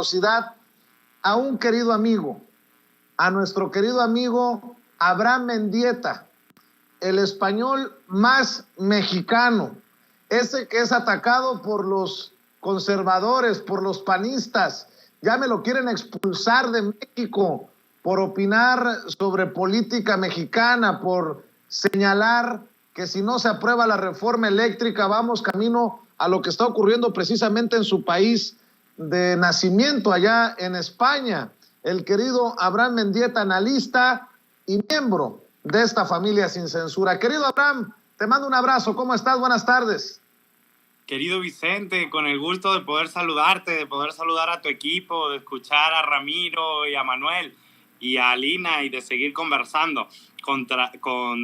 generosidad a un querido amigo, a nuestro querido amigo Abraham Mendieta, el español más mexicano, ese que es atacado por los conservadores, por los panistas, ya me lo quieren expulsar de México por opinar sobre política mexicana, por señalar que si no se aprueba la reforma eléctrica vamos camino a lo que está ocurriendo precisamente en su país de nacimiento, allá en España. El querido Abraham Mendieta, analista y miembro de esta familia sin censura. Querido Abraham, te mando un abrazo. ¿Cómo estás? Buenas tardes. Querido Vicente, con el gusto de poder saludarte, de poder saludar a tu equipo, de escuchar a Ramiro y a Manuel y a Alina y de seguir conversando con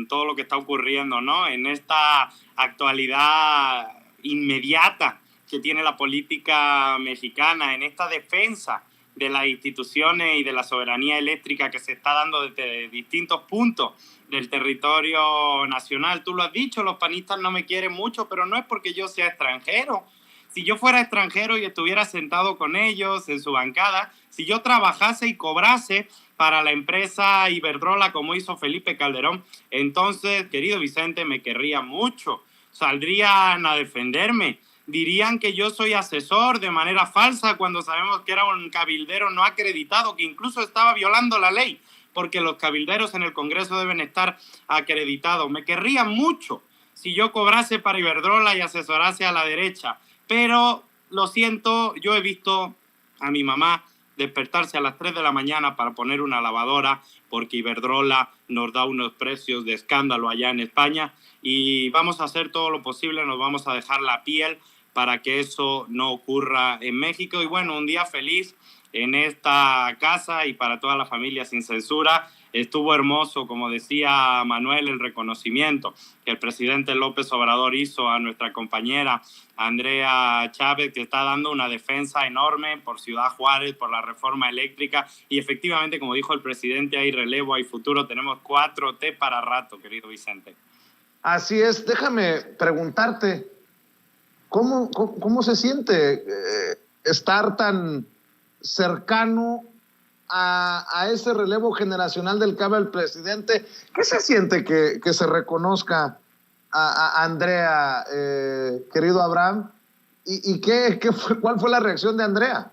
todo lo que está ocurriendo, ¿no? En esta actualidad inmediata que tiene la política mexicana, en esta defensa de las instituciones y de la soberanía eléctrica que se está dando desde distintos puntos del territorio nacional. Tú lo has dicho, los panistas no me quieren mucho, pero no es porque yo sea extranjero. Si yo fuera extranjero y estuviera sentado con ellos en su bancada, si yo trabajase y cobrase para la empresa Iberdrola como hizo Felipe Calderón, entonces, querido Vicente, me querría mucho. Saldrían a defenderme. Dirían que yo soy asesor de manera falsa cuando sabemos que era un cabildero no acreditado, que incluso estaba violando la ley, porque los cabilderos en el Congreso deben estar acreditados. Me querrían mucho si yo cobrase para Iberdrola y asesorase a la derecha, pero lo siento, yo he visto a mi mamá despertarse a las 3 de la mañana para poner una lavadora, porque Iberdrola nos da unos precios de escándalo allá en España, y vamos a hacer todo lo posible, nos vamos a dejar la piel para que eso no ocurra en México. Y bueno, un día feliz en esta casa y para toda la familia sin censura. Estuvo hermoso, como decía Manuel, el reconocimiento que el presidente López Obrador hizo a nuestra compañera Andrea Chávez, que está dando una defensa enorme por Ciudad Juárez, por la reforma eléctrica. Y efectivamente, como dijo el presidente, hay relevo, hay futuro. Tenemos 4T para rato, querido Vicente. Así es. Déjame preguntarte, ¿cómo se siente estar tan cercano a ese relevo generacional del que habla el presidente? ¿Qué se siente que se reconozca a Andrea, querido Abraham? ¿Y cuál fue la reacción de Andrea?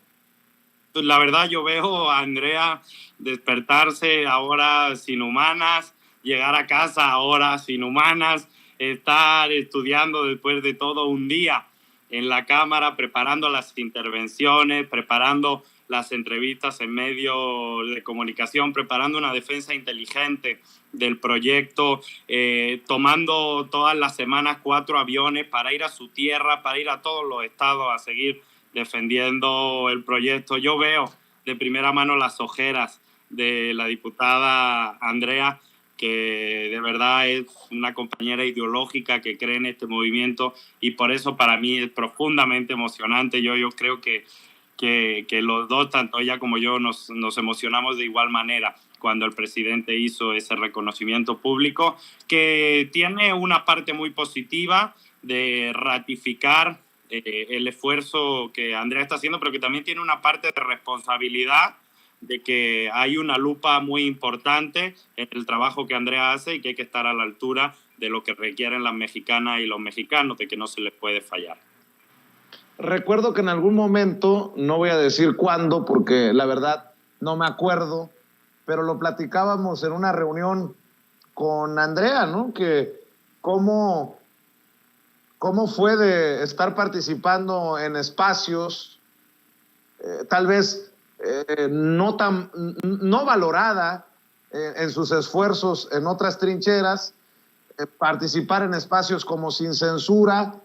Pues la verdad, yo veo a Andrea despertarse a horas inhumanas, llegar a casa a horas inhumanas, estar estudiando después de todo un día en la Cámara, preparando las intervenciones, preparando las entrevistas en medios de comunicación, preparando una defensa inteligente del proyecto, tomando todas las semanas 4 aviones para ir a su tierra, para ir a todos los estados a seguir defendiendo el proyecto. Yo veo de primera mano las ojeras de la diputada Andrea, que de verdad es una compañera ideológica que cree en este movimiento, y por eso para mí es profundamente emocionante. Yo creo que los dos, tanto ella como yo, nos emocionamos de igual manera cuando el presidente hizo ese reconocimiento público, que tiene una parte muy positiva de ratificar el esfuerzo que Andrea está haciendo, pero que también tiene una parte de responsabilidad de que hay una lupa muy importante en el trabajo que Andrea hace y que hay que estar a la altura de lo que requieren las mexicanas y los mexicanos, de que no se les puede fallar. Recuerdo que en algún momento, no voy a decir cuándo porque la verdad no me acuerdo, pero lo platicábamos en una reunión con Andrea, ¿no? Que cómo fue de estar participando en espacios tal vez no valorada en sus esfuerzos en otras trincheras, participar en espacios como Sin Censura,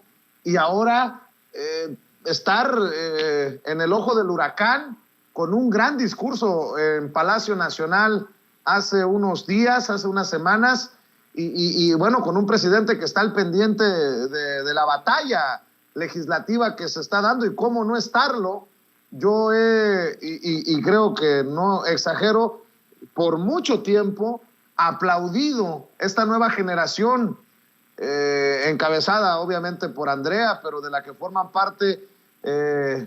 y ahora estar en el ojo del huracán con un gran discurso en Palacio Nacional hace unos días, hace unas semanas, y bueno, con un presidente que está al pendiente de la batalla legislativa que se está dando, y cómo no estarlo. Yo creo que no exagero, por mucho tiempo aplaudido esta nueva generación, encabezada obviamente por Andrea, pero de la que forman parte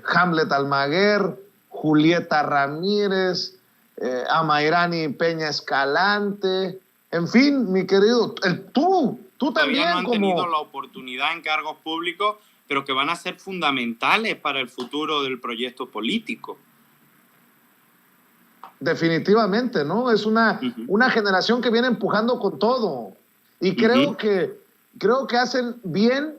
Hamlet Almaguer, Julieta Ramírez, a Mayrani Peña Escalante, en fin, mi querido, tú todavía también no han tenido la oportunidad en cargos públicos, pero que van a ser fundamentales para el futuro del proyecto político. Definitivamente, ¿no? Es una generación que viene empujando con todo. Y creo que hacen bien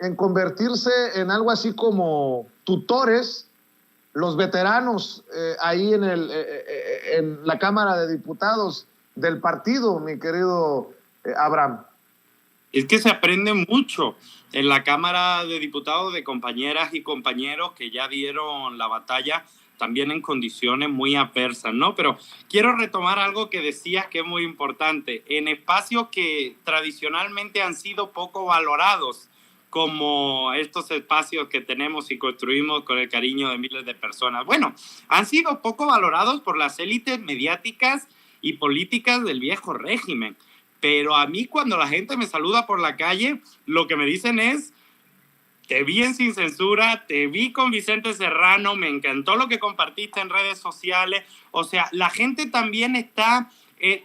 en convertirse en algo así como tutores, los veteranos ahí en la Cámara de Diputados del partido, mi querido Abraham. Es que se aprende mucho en la Cámara de Diputados de compañeras y compañeros que ya dieron la batalla también en condiciones muy adversas, ¿no? Pero quiero retomar algo que decías que es muy importante. En espacios que tradicionalmente han sido poco valorados, como estos espacios que tenemos y construimos con el cariño de miles de personas. Bueno, han sido poco valorados por las élites mediáticas y políticas del viejo régimen. Pero a mí cuando la gente me saluda por la calle, lo que me dicen es: te vi en Sin Censura, te vi con Vicente Serrano, me encantó lo que compartiste en redes sociales. O sea, la gente también está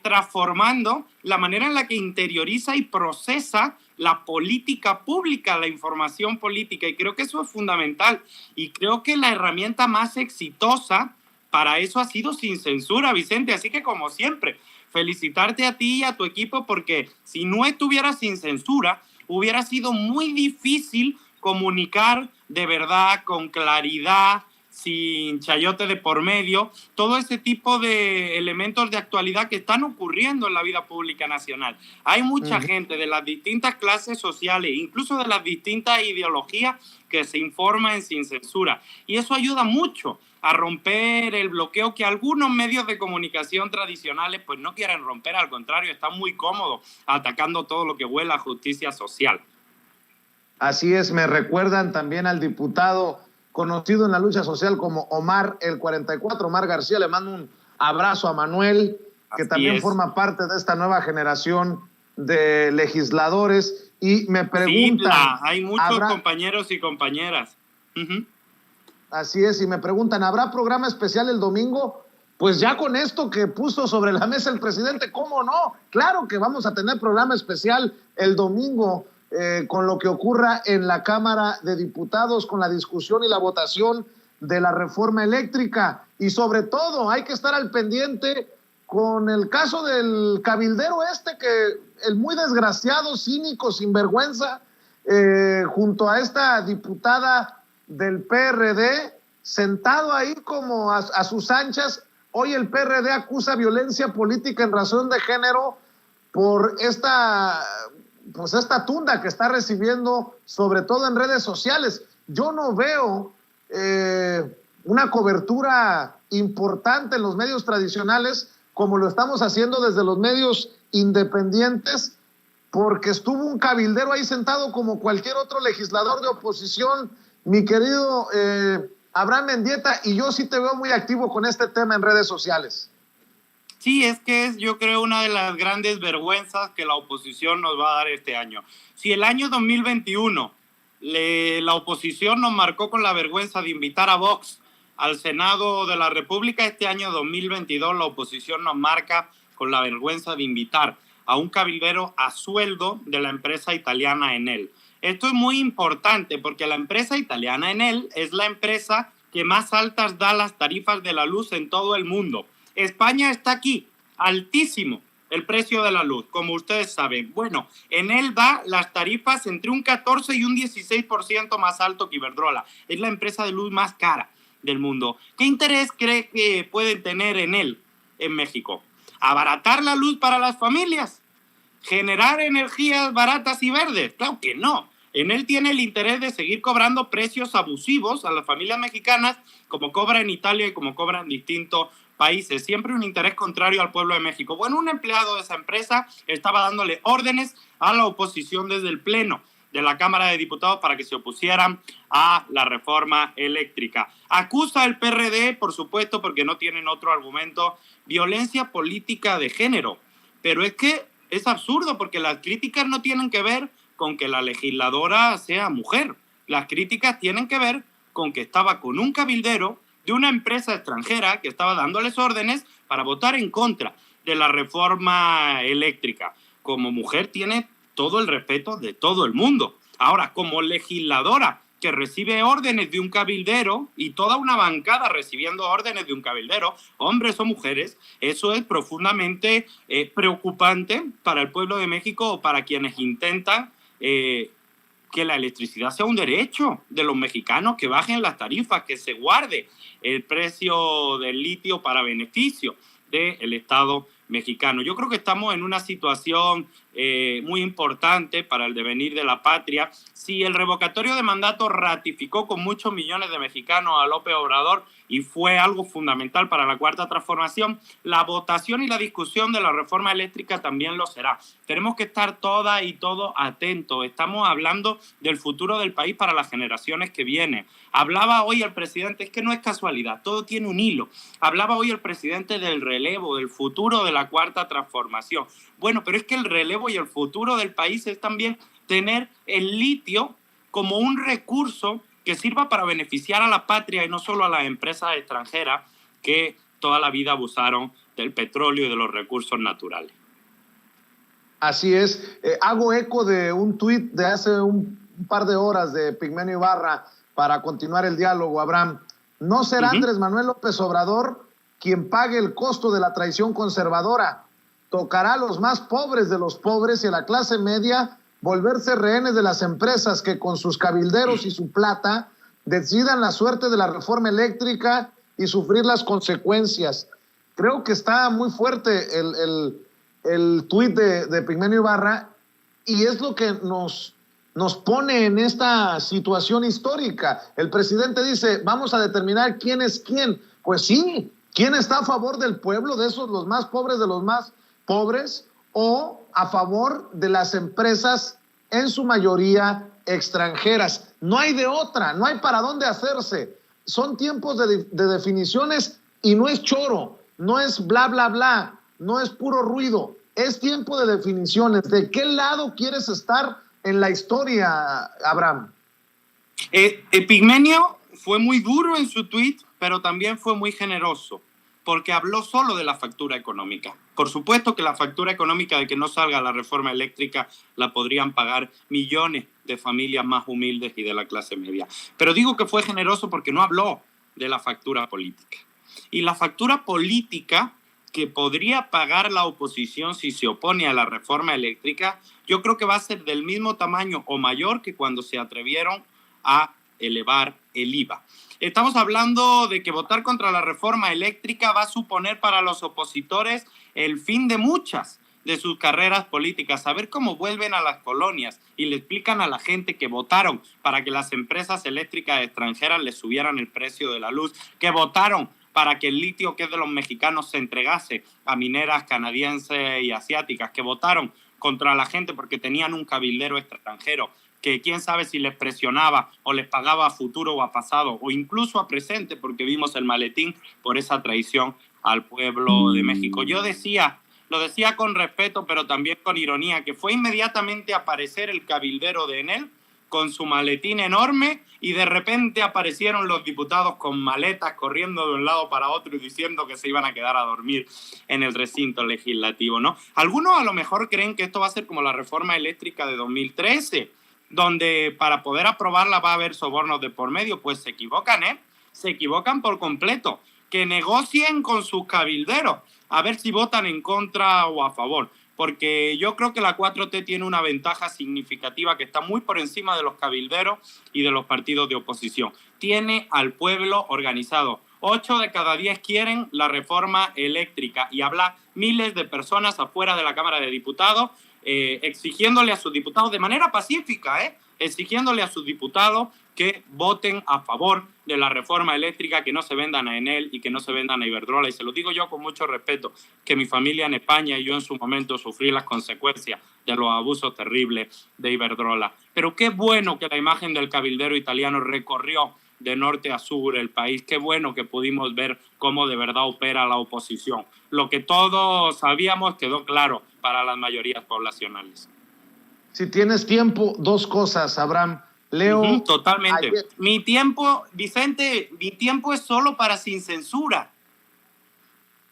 transformando la manera en la que interioriza y procesa la política pública, la información política. Y creo que eso es fundamental. Y creo que la herramienta más exitosa para eso ha sido Sin Censura, Vicente. Así que, como siempre, felicitarte a ti y a tu equipo, porque si no estuviera Sin Censura, hubiera sido muy difícil comunicar de verdad, con claridad, sin chayote de por medio, todo ese tipo de elementos de actualidad que están ocurriendo en la vida pública nacional. Hay mucha gente de las distintas clases sociales, incluso de las distintas ideologías, que se informa en Sin Censura. Y eso ayuda mucho a romper el bloqueo que algunos medios de comunicación tradicionales pues no quieren romper, al contrario, están muy cómodos atacando todo lo que huela a justicia social. Así es, me recuerdan también al diputado conocido en la lucha social como Omar el 44, Omar García. Le mando un abrazo a Manuel, que también forma parte de esta nueva generación de legisladores. Y me preguntan... Sí, hay muchos compañeros y compañeras. Así es, y me preguntan, ¿habrá programa especial el domingo? Pues ya con esto que puso sobre la mesa el presidente, ¿cómo no? Claro que vamos a tener programa especial el domingo, con lo que ocurra en la Cámara de Diputados, con la discusión y la votación de la reforma eléctrica. Y sobre todo hay que estar al pendiente con el caso del cabildero el muy desgraciado, cínico, sinvergüenza, junto a esta diputada del PRD, sentado ahí como a sus anchas. Hoy el PRD acusa violencia política en razón de género por esta tunda que está recibiendo, sobre todo en redes sociales. Yo no veo una cobertura importante en los medios tradicionales como lo estamos haciendo desde los medios independientes, porque estuvo un cabildero ahí sentado como cualquier otro legislador de oposición, mi querido Abraham Mendieta, y yo sí te veo muy activo con este tema en redes sociales. Sí, es que es, yo creo, una de las grandes vergüenzas que la oposición nos va a dar este año. Si el año 2021 la oposición nos marcó con la vergüenza de invitar a Vox al Senado de la República, este año 2022 la oposición nos marca con la vergüenza de invitar a un cabildero a sueldo de la empresa italiana Enel. Esto es muy importante porque la empresa italiana Enel es la empresa que más altas da las tarifas de la luz en todo el mundo. España está aquí, altísimo el precio de la luz, como ustedes saben. Bueno, Enel da las tarifas entre un 14 y un 16% más alto que Iberdrola. Es la empresa de luz más cara del mundo. ¿Qué interés cree que pueden tener Enel en México? ¿Abaratar la luz para las familias? ¿Generar energías baratas y verdes? Claro que no. Enel tiene el interés de seguir cobrando precios abusivos a las familias mexicanas, como cobra en Italia y como cobra en distintos países. Siempre un interés contrario al pueblo de México. Bueno, un empleado de esa empresa estaba dándole órdenes a la oposición desde el Pleno de la Cámara de Diputados para que se opusieran a la reforma eléctrica. Acusa al PRD, por supuesto, porque no tienen otro argumento, violencia política de género. Pero es que es absurdo porque las críticas no tienen que ver con que la legisladora sea mujer. Las críticas tienen que ver con que estaba con un cabildero de una empresa extranjera que estaba dándoles órdenes para votar en contra de la reforma eléctrica. Como mujer tiene todo el respeto de todo el mundo. Ahora, como legisladora que recibe órdenes de un cabildero y toda una bancada recibiendo órdenes de un cabildero, hombres o mujeres, eso es profundamente preocupante para el pueblo de México o para quienes intentan que la electricidad sea un derecho de los mexicanos, que bajen las tarifas, que se guarde el precio del litio para beneficio del Estado mexicano. Yo creo que estamos en una situación muy importante para el devenir de la patria. Si el revocatorio de mandato ratificó con muchos millones de mexicanos a López Obrador y fue algo fundamental para la Cuarta Transformación, la votación y la discusión de la reforma eléctrica también lo será. Tenemos que estar todas y todos atentos. Estamos hablando del futuro del país para las generaciones que vienen. Hablaba hoy el presidente, es que no es casualidad, todo tiene un hilo. Hablaba hoy el presidente del relevo, del futuro de la Cuarta Transformación. Bueno, pero es que el relevo y el futuro del país es también tener el litio como un recurso que sirva para beneficiar a la patria y no solo a las empresas extranjeras que toda la vida abusaron del petróleo y de los recursos naturales. Así es. Hago eco de un tuit de hace un par de horas de Pigmenio Ibarra para continuar el diálogo, Abraham. No será Andrés Manuel López Obrador quien pague el costo de la traición conservadora. Tocará a los más pobres de los pobres y a la clase media volverse rehenes de las empresas que con sus cabilderos y su plata decidan la suerte de la reforma eléctrica y sufrir las consecuencias. Creo que está muy fuerte el tuit de Pigmenio Ibarra y es lo que nos pone en esta situación histórica. El presidente dice, vamos a determinar quién es quién. Pues sí, ¿quién está a favor del pueblo, de esos los más pobres de los más pobres, o a favor de las empresas, en su mayoría extranjeras? No hay de otra, no hay para dónde hacerse. Son tiempos de definiciones y no es choro, no es bla, bla, bla, no es puro ruido. Es tiempo de definiciones. ¿De qué lado quieres estar en la historia, Abraham? Pigmenio fue muy duro en su tuit, pero también fue muy generoso, porque habló solo de la factura económica. Por supuesto que la factura económica de que no salga la reforma eléctrica la podrían pagar millones de familias más humildes y de la clase media. Pero digo que fue generoso porque no habló de la factura política. Y la factura política que podría pagar la oposición si se opone a la reforma eléctrica, yo creo que va a ser del mismo tamaño o mayor que cuando se atrevieron a elevar el IVA. Estamos hablando de que votar contra la reforma eléctrica va a suponer para los opositores el fin de muchas de sus carreras políticas. A ver cómo vuelven a las colonias y le explican a la gente que votaron para que las empresas eléctricas extranjeras les subieran el precio de la luz, que votaron para que el litio que es de los mexicanos se entregase a mineras canadienses y asiáticas, que votaron contra la gente porque tenían un cabildero extranjero, que quién sabe si les presionaba o les pagaba a futuro o a pasado o incluso a presente, porque vimos el maletín por esa traición al pueblo de México. Yo lo decía con respeto, pero también con ironía, que fue inmediatamente aparecer el cabildero de Enel con su maletín enorme y de repente aparecieron los diputados con maletas corriendo de un lado para otro y diciendo que se iban a quedar a dormir en el recinto legislativo, ¿no? Algunos a lo mejor creen que esto va a ser como la reforma eléctrica de 2013, donde para poder aprobarla va a haber sobornos de por medio. Pues se equivocan, se equivocan por completo. Que negocien con sus cabilderos, a ver si votan en contra o a favor, porque yo creo que la 4T tiene una ventaja significativa que está muy por encima de los cabilderos y de los partidos de oposición. Tiene al pueblo organizado. 8 de cada 10 quieren la reforma eléctrica y habla miles de personas afuera de la Cámara de Diputados exigiéndole a sus diputados de manera pacífica, exigiéndole a sus diputados que voten a favor de la reforma eléctrica, que no se vendan a Enel y que no se vendan a Iberdrola. Y se lo digo yo con mucho respeto, que mi familia en España y yo en su momento sufrí las consecuencias de los abusos terribles de Iberdrola. Pero qué bueno que la imagen del cabildero italiano recorrió de norte a sur el país. Qué bueno que pudimos ver cómo de verdad opera la oposición. Lo que todos sabíamos quedó claro para las mayorías poblacionales. Si tienes tiempo, dos cosas, Abraham. Leo, totalmente. ayer... Mi tiempo, Vicente, mi tiempo es solo para Sin Censura.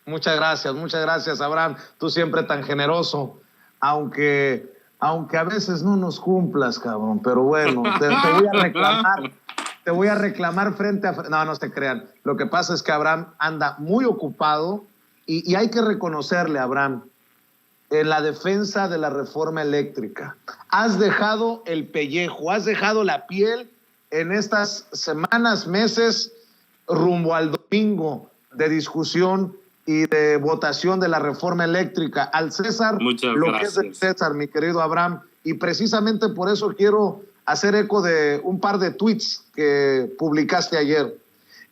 Muchas gracias, Abraham. Tú siempre tan generoso, aunque a veces no nos cumplas, cabrón. Pero bueno, te voy a reclamar frente a... No, no se crean. Lo que pasa es que Abraham anda muy ocupado y hay que reconocerle, Abraham, en la defensa de la reforma eléctrica. Has dejado el pellejo, has dejado la piel en estas semanas, meses, rumbo al domingo de discusión y de votación de la reforma eléctrica. Al César, lo que es del César, mi querido Abraham, y precisamente por eso quiero hacer eco de un par de tweets que publicaste ayer.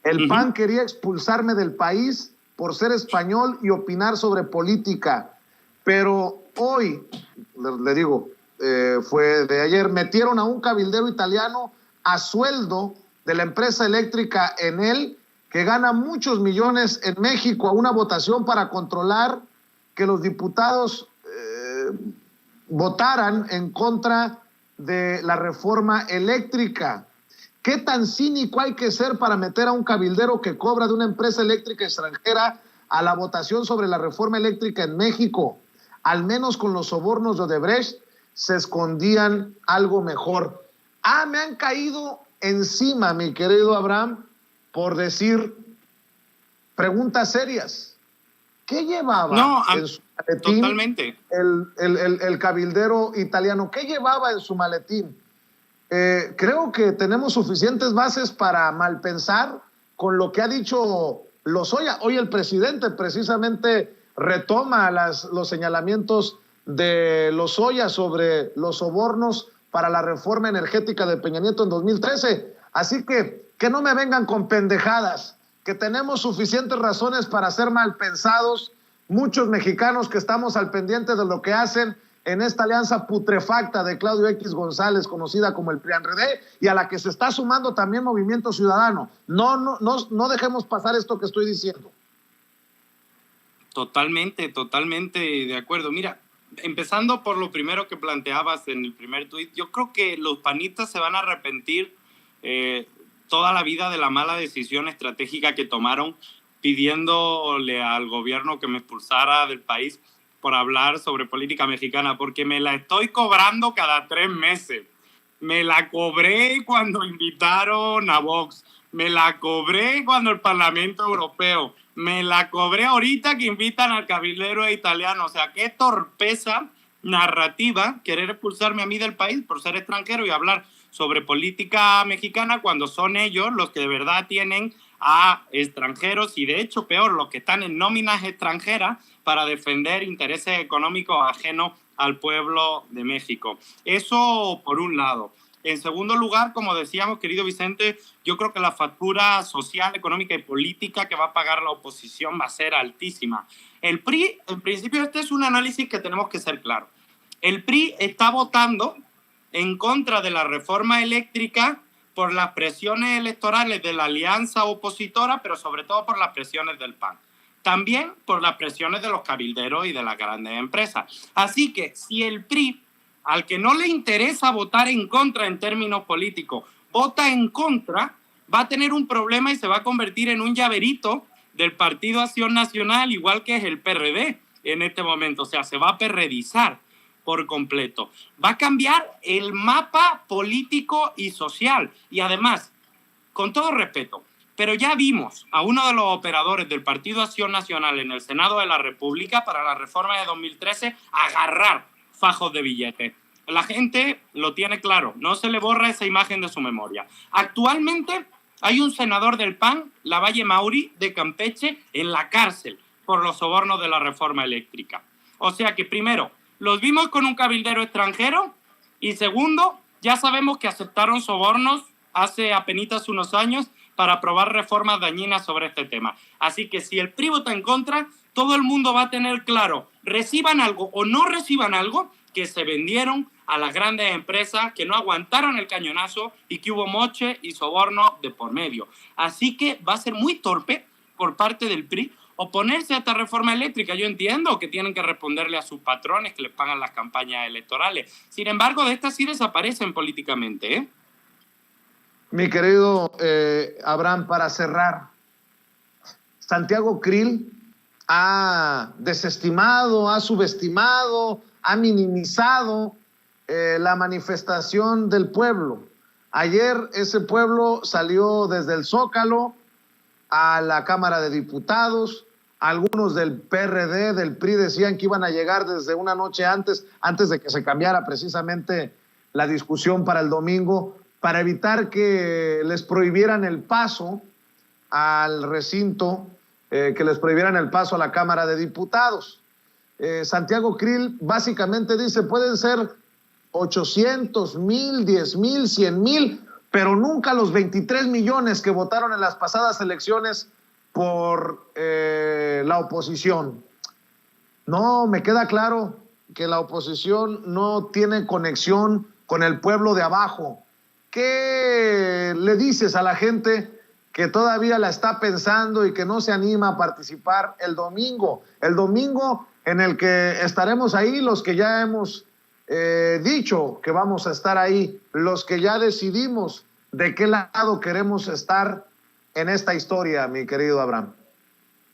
El PAN quería expulsarme del país por ser español y opinar sobre política, pero hoy, le digo, fue de ayer, metieron a un cabildero italiano a sueldo de la empresa eléctrica Enel, que gana muchos millones en México, a una votación para controlar que los diputados votaran en contra de la reforma eléctrica. ¿Qué tan cínico hay que ser para meter a un cabildero que cobra de una empresa eléctrica extranjera a la votación sobre la reforma eléctrica en México? Al menos con los sobornos de Odebrecht se escondían algo mejor. Me han caído encima, mi querido Abraham, por decir preguntas serias. ¿Qué llevaba en su maletín totalmente. El cabildero italiano? ¿Qué llevaba en su maletín? Creo que tenemos suficientes bases para malpensar con lo que ha dicho Lozoya. Hoy el presidente precisamente retoma los señalamientos de Lozoya sobre los sobornos para la reforma energética de Peña Nieto en 2013. Así que no me vengan con pendejadas, que tenemos suficientes razones para ser mal pensados, muchos mexicanos que estamos al pendiente de lo que hacen en esta alianza putrefacta de Claudio X González, conocida como el PRI-PAN-RD, y a la que se está sumando también Movimiento Ciudadano. No dejemos pasar esto que estoy diciendo. Totalmente de acuerdo. Mira, empezando por lo primero que planteabas en el primer tuit, yo creo que los panistas se van a arrepentir toda la vida de la mala decisión estratégica que tomaron pidiéndole al gobierno que me expulsara del país por hablar sobre política mexicana, porque me la estoy cobrando cada 3 meses. Me la cobré cuando invitaron a Vox, me la cobré cuando el Parlamento Europeo, me la cobré ahorita que invitan al cabildero italiano. O sea, qué torpeza narrativa querer expulsarme a mí del país por ser extranjero y hablar sobre política mexicana cuando son ellos los que de verdad tienen a extranjeros y de hecho peor, los que están en nóminas extranjeras para defender intereses económicos ajenos al pueblo de México. Eso por un lado. En segundo lugar, como decíamos, querido Vicente, yo creo que la factura social, económica y política que va a pagar la oposición va a ser altísima. El PRI, en principio, este es un análisis que tenemos que ser claros. El PRI está votando en contra de la reforma eléctrica por las presiones electorales de la alianza opositora, pero sobre todo por las presiones del PAN. También por las presiones de los cabilderos y de las grandes empresas. Así que si el PRI, al que no le interesa votar en contra en términos políticos, vota en contra, va a tener un problema y se va a convertir en un llaverito del Partido Acción Nacional, igual que es el PRD en este momento. O sea, se va a perredizar por completo. Va a cambiar el mapa político y social. Y además, con todo respeto, pero ya vimos a uno de los operadores del Partido Acción Nacional en el Senado de la República para la reforma de 2013 agarrar fajos de billetes. La gente lo tiene claro, no se le borra esa imagen de su memoria. Actualmente hay un senador del PAN, Lavalle Mauri, de Campeche, en la cárcel por los sobornos de la reforma eléctrica. O sea que primero, los vimos con un cabildero extranjero y segundo, ya sabemos que aceptaron sobornos hace apenas unos años para aprobar reformas dañinas sobre este tema. Así que si el PRI vota en contra, todo el mundo va a tener claro, reciban algo o no reciban algo, que se vendieron a las grandes empresas, que no aguantaron el cañonazo y que hubo moche y soborno de por medio. Así que va a ser muy torpe por parte del PRI oponerse a esta reforma eléctrica. Yo entiendo que tienen que responderle a sus patrones que les pagan las campañas electorales. Sin embargo, de estas sí desaparecen políticamente, ¿eh? Mi querido Abraham, para cerrar, Santiago Krill ha desestimado, ha subestimado, ha minimizado la manifestación del pueblo. Ayer ese pueblo salió desde el Zócalo a la Cámara de Diputados. Algunos del PRD, del PRI, decían que iban a llegar desde una noche antes de que se cambiara precisamente la discusión para el domingo, para evitar que les prohibieran el paso al recinto, que les prohibieran el paso a la Cámara de Diputados. Santiago Krill básicamente dice, pueden ser 800, 1000, 10,000, 100,000, pero nunca los 23 millones que votaron en las pasadas elecciones por la oposición. No, me queda claro que la oposición no tiene conexión con el pueblo de abajo. ¿Qué le dices a la gente que todavía la está pensando y que no se anima a participar el domingo? El domingo en el que estaremos ahí los que ya hemos dicho que vamos a estar ahí, los que ya decidimos de qué lado queremos estar en esta historia, mi querido Abraham.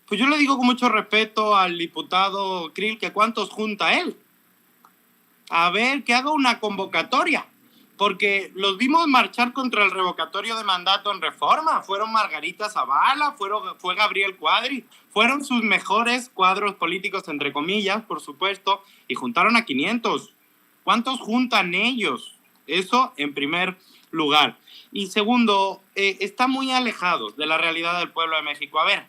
Pues yo le digo con mucho respeto al diputado Krill que cuántos junta él. A ver, que haga una convocatoria, porque los vimos marchar contra el revocatorio de mandato en Reforma. Fueron Margarita Zavala, fue Gabriel Cuadri, fueron sus mejores cuadros políticos, entre comillas, por supuesto, y juntaron a 500. ¿Cuántos juntan ellos? Eso en primer lugar. Y segundo, están muy alejados de la realidad del pueblo de México. A ver,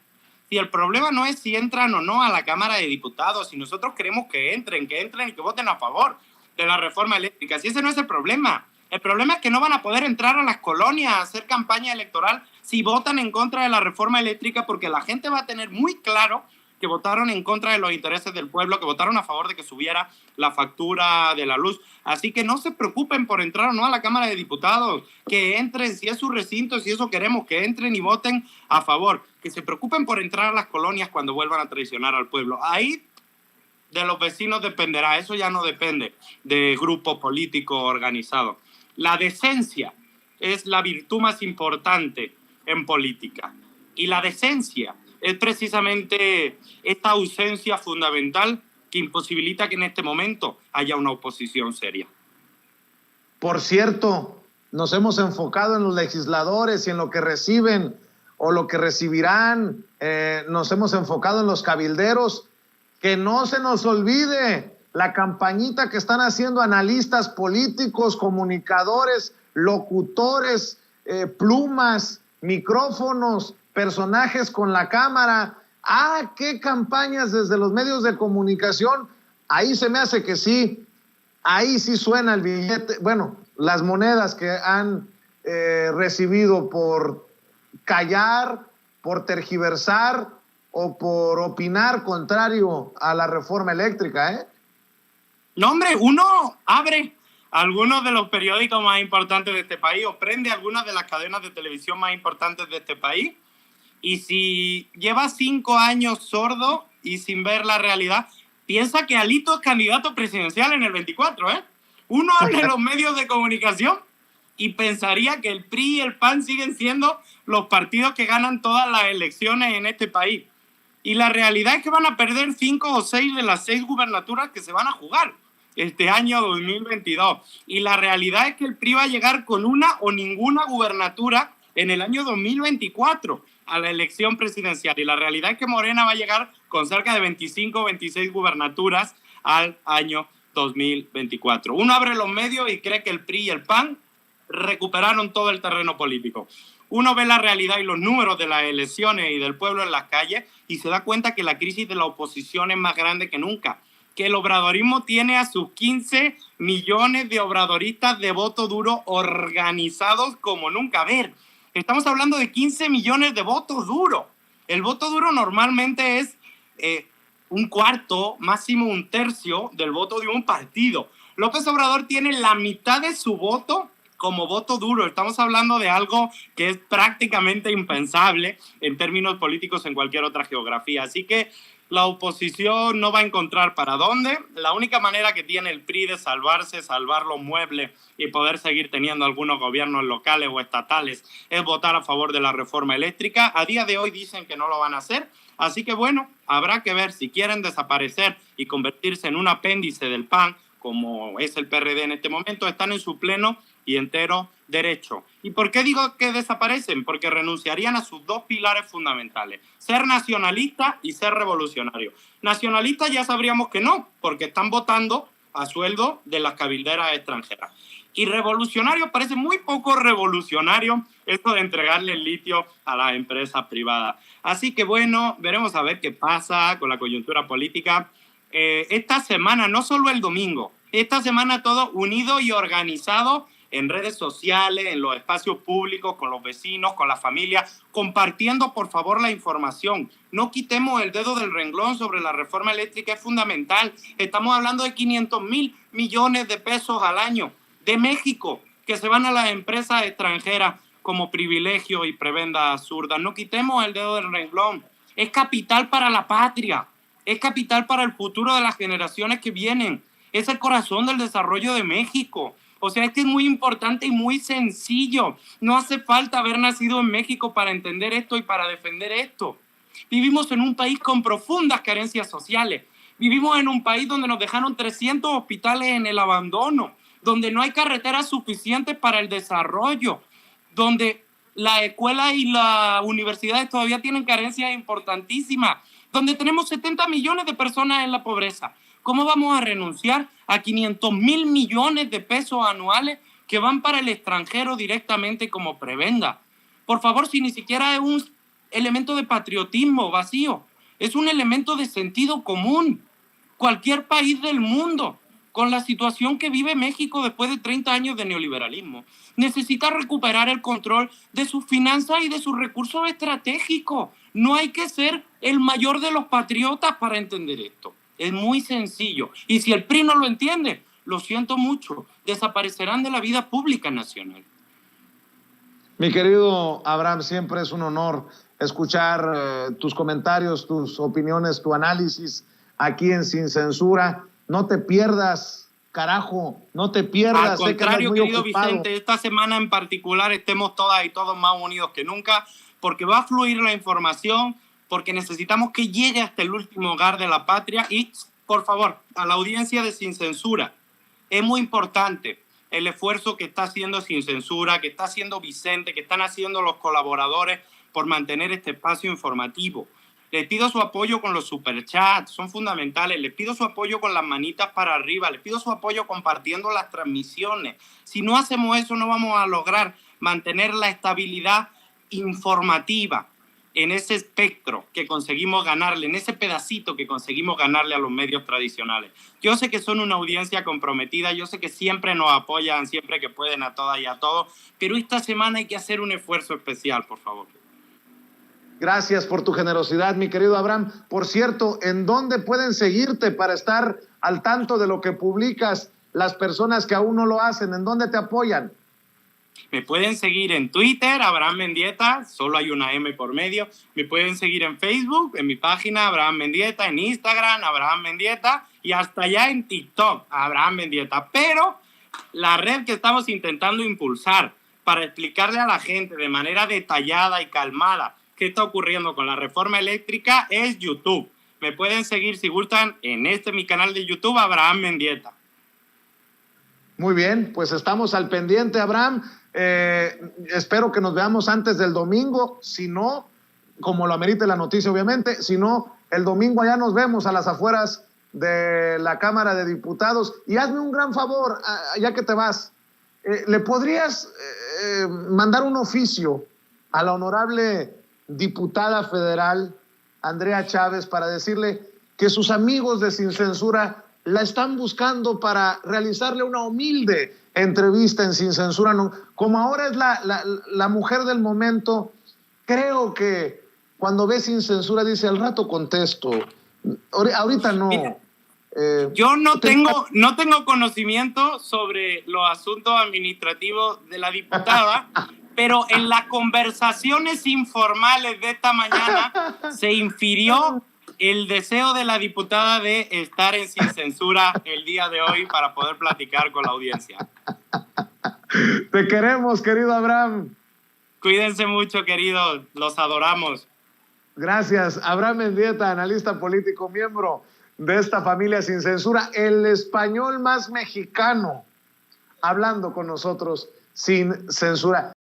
si el problema no es si entran o no a la Cámara de Diputados, si nosotros queremos que entren y que voten a favor de la reforma eléctrica, si ese no es el problema es que no van a poder entrar a las colonias a hacer campaña electoral si votan en contra de la reforma eléctrica, porque la gente va a tener muy claro que votaron en contra de los intereses del pueblo, que votaron a favor de que subiera la factura de la luz. Así que no se preocupen por entrar o no a la Cámara de Diputados, que entren, si es su recinto, si eso queremos, que entren y voten a favor, que se preocupen por entrar a las colonias cuando vuelvan a traicionar al pueblo. Ahí de los vecinos dependerá, eso ya no depende de grupo político organizado. La decencia es la virtud más importante en política, y la decencia es precisamente esta ausencia fundamental que imposibilita que en este momento haya una oposición seria. Por cierto, nos hemos enfocado en los legisladores y en lo que reciben o lo que recibirán, nos hemos enfocado en los cabilderos. Que no se nos olvide la campañita que están haciendo analistas políticos, comunicadores, locutores, plumas, micrófonos, personajes con la cámara. Qué campañas desde los medios de comunicación. Ahí se me hace que sí, ahí sí suena el billete, bueno, las monedas que han recibido por callar, por tergiversar o por opinar contrario a la reforma eléctrica, ¿eh? No, hombre, uno abre algunos de los periódicos más importantes de este país o prende algunas de las cadenas de televisión más importantes de este país, y si lleva 5 años sordo y sin ver la realidad, piensa que Alito es candidato presidencial en el 24, ¿eh? Uno habla en los medios de comunicación y pensaría que el PRI y el PAN siguen siendo los partidos que ganan todas las elecciones en este país. Y la realidad es que van a perder 5 o 6 de las 6 gubernaturas que se van a jugar este año 2022. Y la realidad es que el PRI va a llegar con una o ninguna gubernatura en el año 2024 a la elección presidencial. Y la realidad es que Morena va a llegar con cerca de 25 o 26 gubernaturas al año 2024. Uno abre los medios y cree que el PRI y el PAN recuperaron todo el terreno político. Uno ve la realidad y los números de las elecciones y del pueblo en las calles y se da cuenta que la crisis de la oposición es más grande que nunca, que el obradorismo tiene a sus 15 millones de obradoristas de voto duro organizados como nunca. A ver, estamos hablando de 15 millones de votos duros. El voto duro normalmente es un cuarto, máximo un tercio del voto de un partido. López Obrador tiene la mitad de su voto como voto duro. Estamos hablando de algo que es prácticamente impensable en términos políticos en cualquier otra geografía. Así que La oposición no va a encontrar para dónde. La única manera que tiene el PRI de salvarse, salvar los muebles y poder seguir teniendo algunos gobiernos locales o estatales es votar a favor de la reforma eléctrica. A día de hoy dicen que no lo van a hacer. Así que bueno, habrá que ver si quieren desaparecer y convertirse en un apéndice del PAN, como es el PRD en este momento, están en su pleno y entero derecho. ¿Y por qué digo que desaparecen? Porque renunciarían a sus dos pilares fundamentales, ser nacionalista y ser revolucionario. Nacionalista ya sabríamos que no, porque están votando a sueldo de las cabilderas extranjeras. Y revolucionario, parece muy poco revolucionario esto de entregarle el litio a las empresas privadas. Así que bueno, veremos a ver qué pasa con la coyuntura política. Esta semana, no solo el domingo, esta semana todo unido y organizado en redes sociales, en los espacios públicos, con los vecinos, con la familia, compartiendo por favor la información. No quitemos el dedo del renglón sobre la reforma eléctrica, es fundamental. Estamos hablando de 500.000 millones de pesos al año de México que se van a las empresas extranjeras como privilegio y prebenda absurda. No quitemos el dedo del renglón. Es capital para la patria, es capital para el futuro de las generaciones que vienen. Es el corazón del desarrollo de México. O sea, es que es muy importante y muy sencillo. No hace falta haber nacido en México para entender esto y para defender esto. Vivimos en un país con profundas carencias sociales. Vivimos en un país donde nos dejaron 300 hospitales en el abandono, donde no hay carreteras suficientes para el desarrollo, donde las escuelas y las universidades todavía tienen carencias importantísimas, donde tenemos 70 millones de personas en la pobreza. ¿Cómo vamos a renunciar a 500.000 millones de pesos anuales que van para el extranjero directamente como prebenda? Por favor, si ni siquiera es un elemento de patriotismo vacío, es un elemento de sentido común. Cualquier país del mundo, con la situación que vive México después de 30 años de neoliberalismo, necesita recuperar el control de sus finanzas y de sus recursos estratégicos. No hay que ser el mayor de los patriotas para entender esto. Es muy sencillo. Y si el PRI no lo entiende, lo siento mucho, desaparecerán de la vida pública nacional. Mi querido Abraham, siempre es un honor escuchar tus comentarios, tus opiniones, tu análisis aquí en Sin Censura. No te pierdas, carajo, no te pierdas. Al contrario, querido Vicente, esta semana en particular estemos todas y todos más unidos que nunca, porque va a fluir la información, porque necesitamos que llegue hasta el último hogar de la patria. Y, por favor, a la audiencia de Sin Censura, es muy importante el esfuerzo que está haciendo Sin Censura, que está haciendo Vicente, que están haciendo los colaboradores por mantener este espacio informativo. Les pido su apoyo con los superchats, son fundamentales. Les pido su apoyo con las manitas para arriba. Les pido su apoyo compartiendo las transmisiones. Si no hacemos eso, no vamos a lograr mantener la estabilidad informativa en ese espectro que conseguimos ganarle, en ese pedacito que conseguimos ganarle a los medios tradicionales. Yo sé que son una audiencia comprometida, yo sé que siempre nos apoyan, siempre que pueden, a todas y a todos, pero esta semana hay que hacer un esfuerzo especial, por favor. Gracias por tu generosidad, mi querido Abraham. Por cierto, ¿en dónde pueden seguirte para estar al tanto de lo que publicas las personas que aún no lo hacen? ¿En dónde te apoyan? Me pueden seguir en Twitter, Abraham Mendieta, solo hay una M por medio. Me pueden seguir en Facebook, en mi página, Abraham Mendieta, en Instagram, Abraham Mendieta, y hasta allá en TikTok, Abraham Mendieta. Pero la red que estamos intentando impulsar para explicarle a la gente de manera detallada y calmada qué está ocurriendo con la reforma eléctrica es YouTube. Me pueden seguir, si gustan, en mi canal de YouTube, Abraham Mendieta. Muy bien, pues estamos al pendiente, Abraham. Espero que nos veamos antes del domingo, si no, como lo amerite la noticia obviamente, si no, el domingo allá nos vemos a las afueras de la Cámara de Diputados. Y hazme un gran favor, ya que te vas, ¿le podrías mandar un oficio a la honorable diputada federal Andrea Chávez para decirle que sus amigos de Sin Censura la están buscando para realizarle una humilde entrevista en Sin Censura? No, como ahora es la mujer del momento, creo que cuando ve Sin Censura dice, al rato contesto, ahorita no. Mira, yo no tengo conocimiento sobre los asuntos administrativos de la diputada, pero en las conversaciones informales de esta mañana se infirió el deseo de la diputada de estar en Sin Censura el día de hoy para poder platicar con la audiencia. Te queremos, querido Abraham. Cuídense mucho, queridos. Los adoramos. Gracias. Abraham Mendieta, analista político, miembro de esta familia Sin Censura, el español más mexicano, hablando con nosotros sin censura.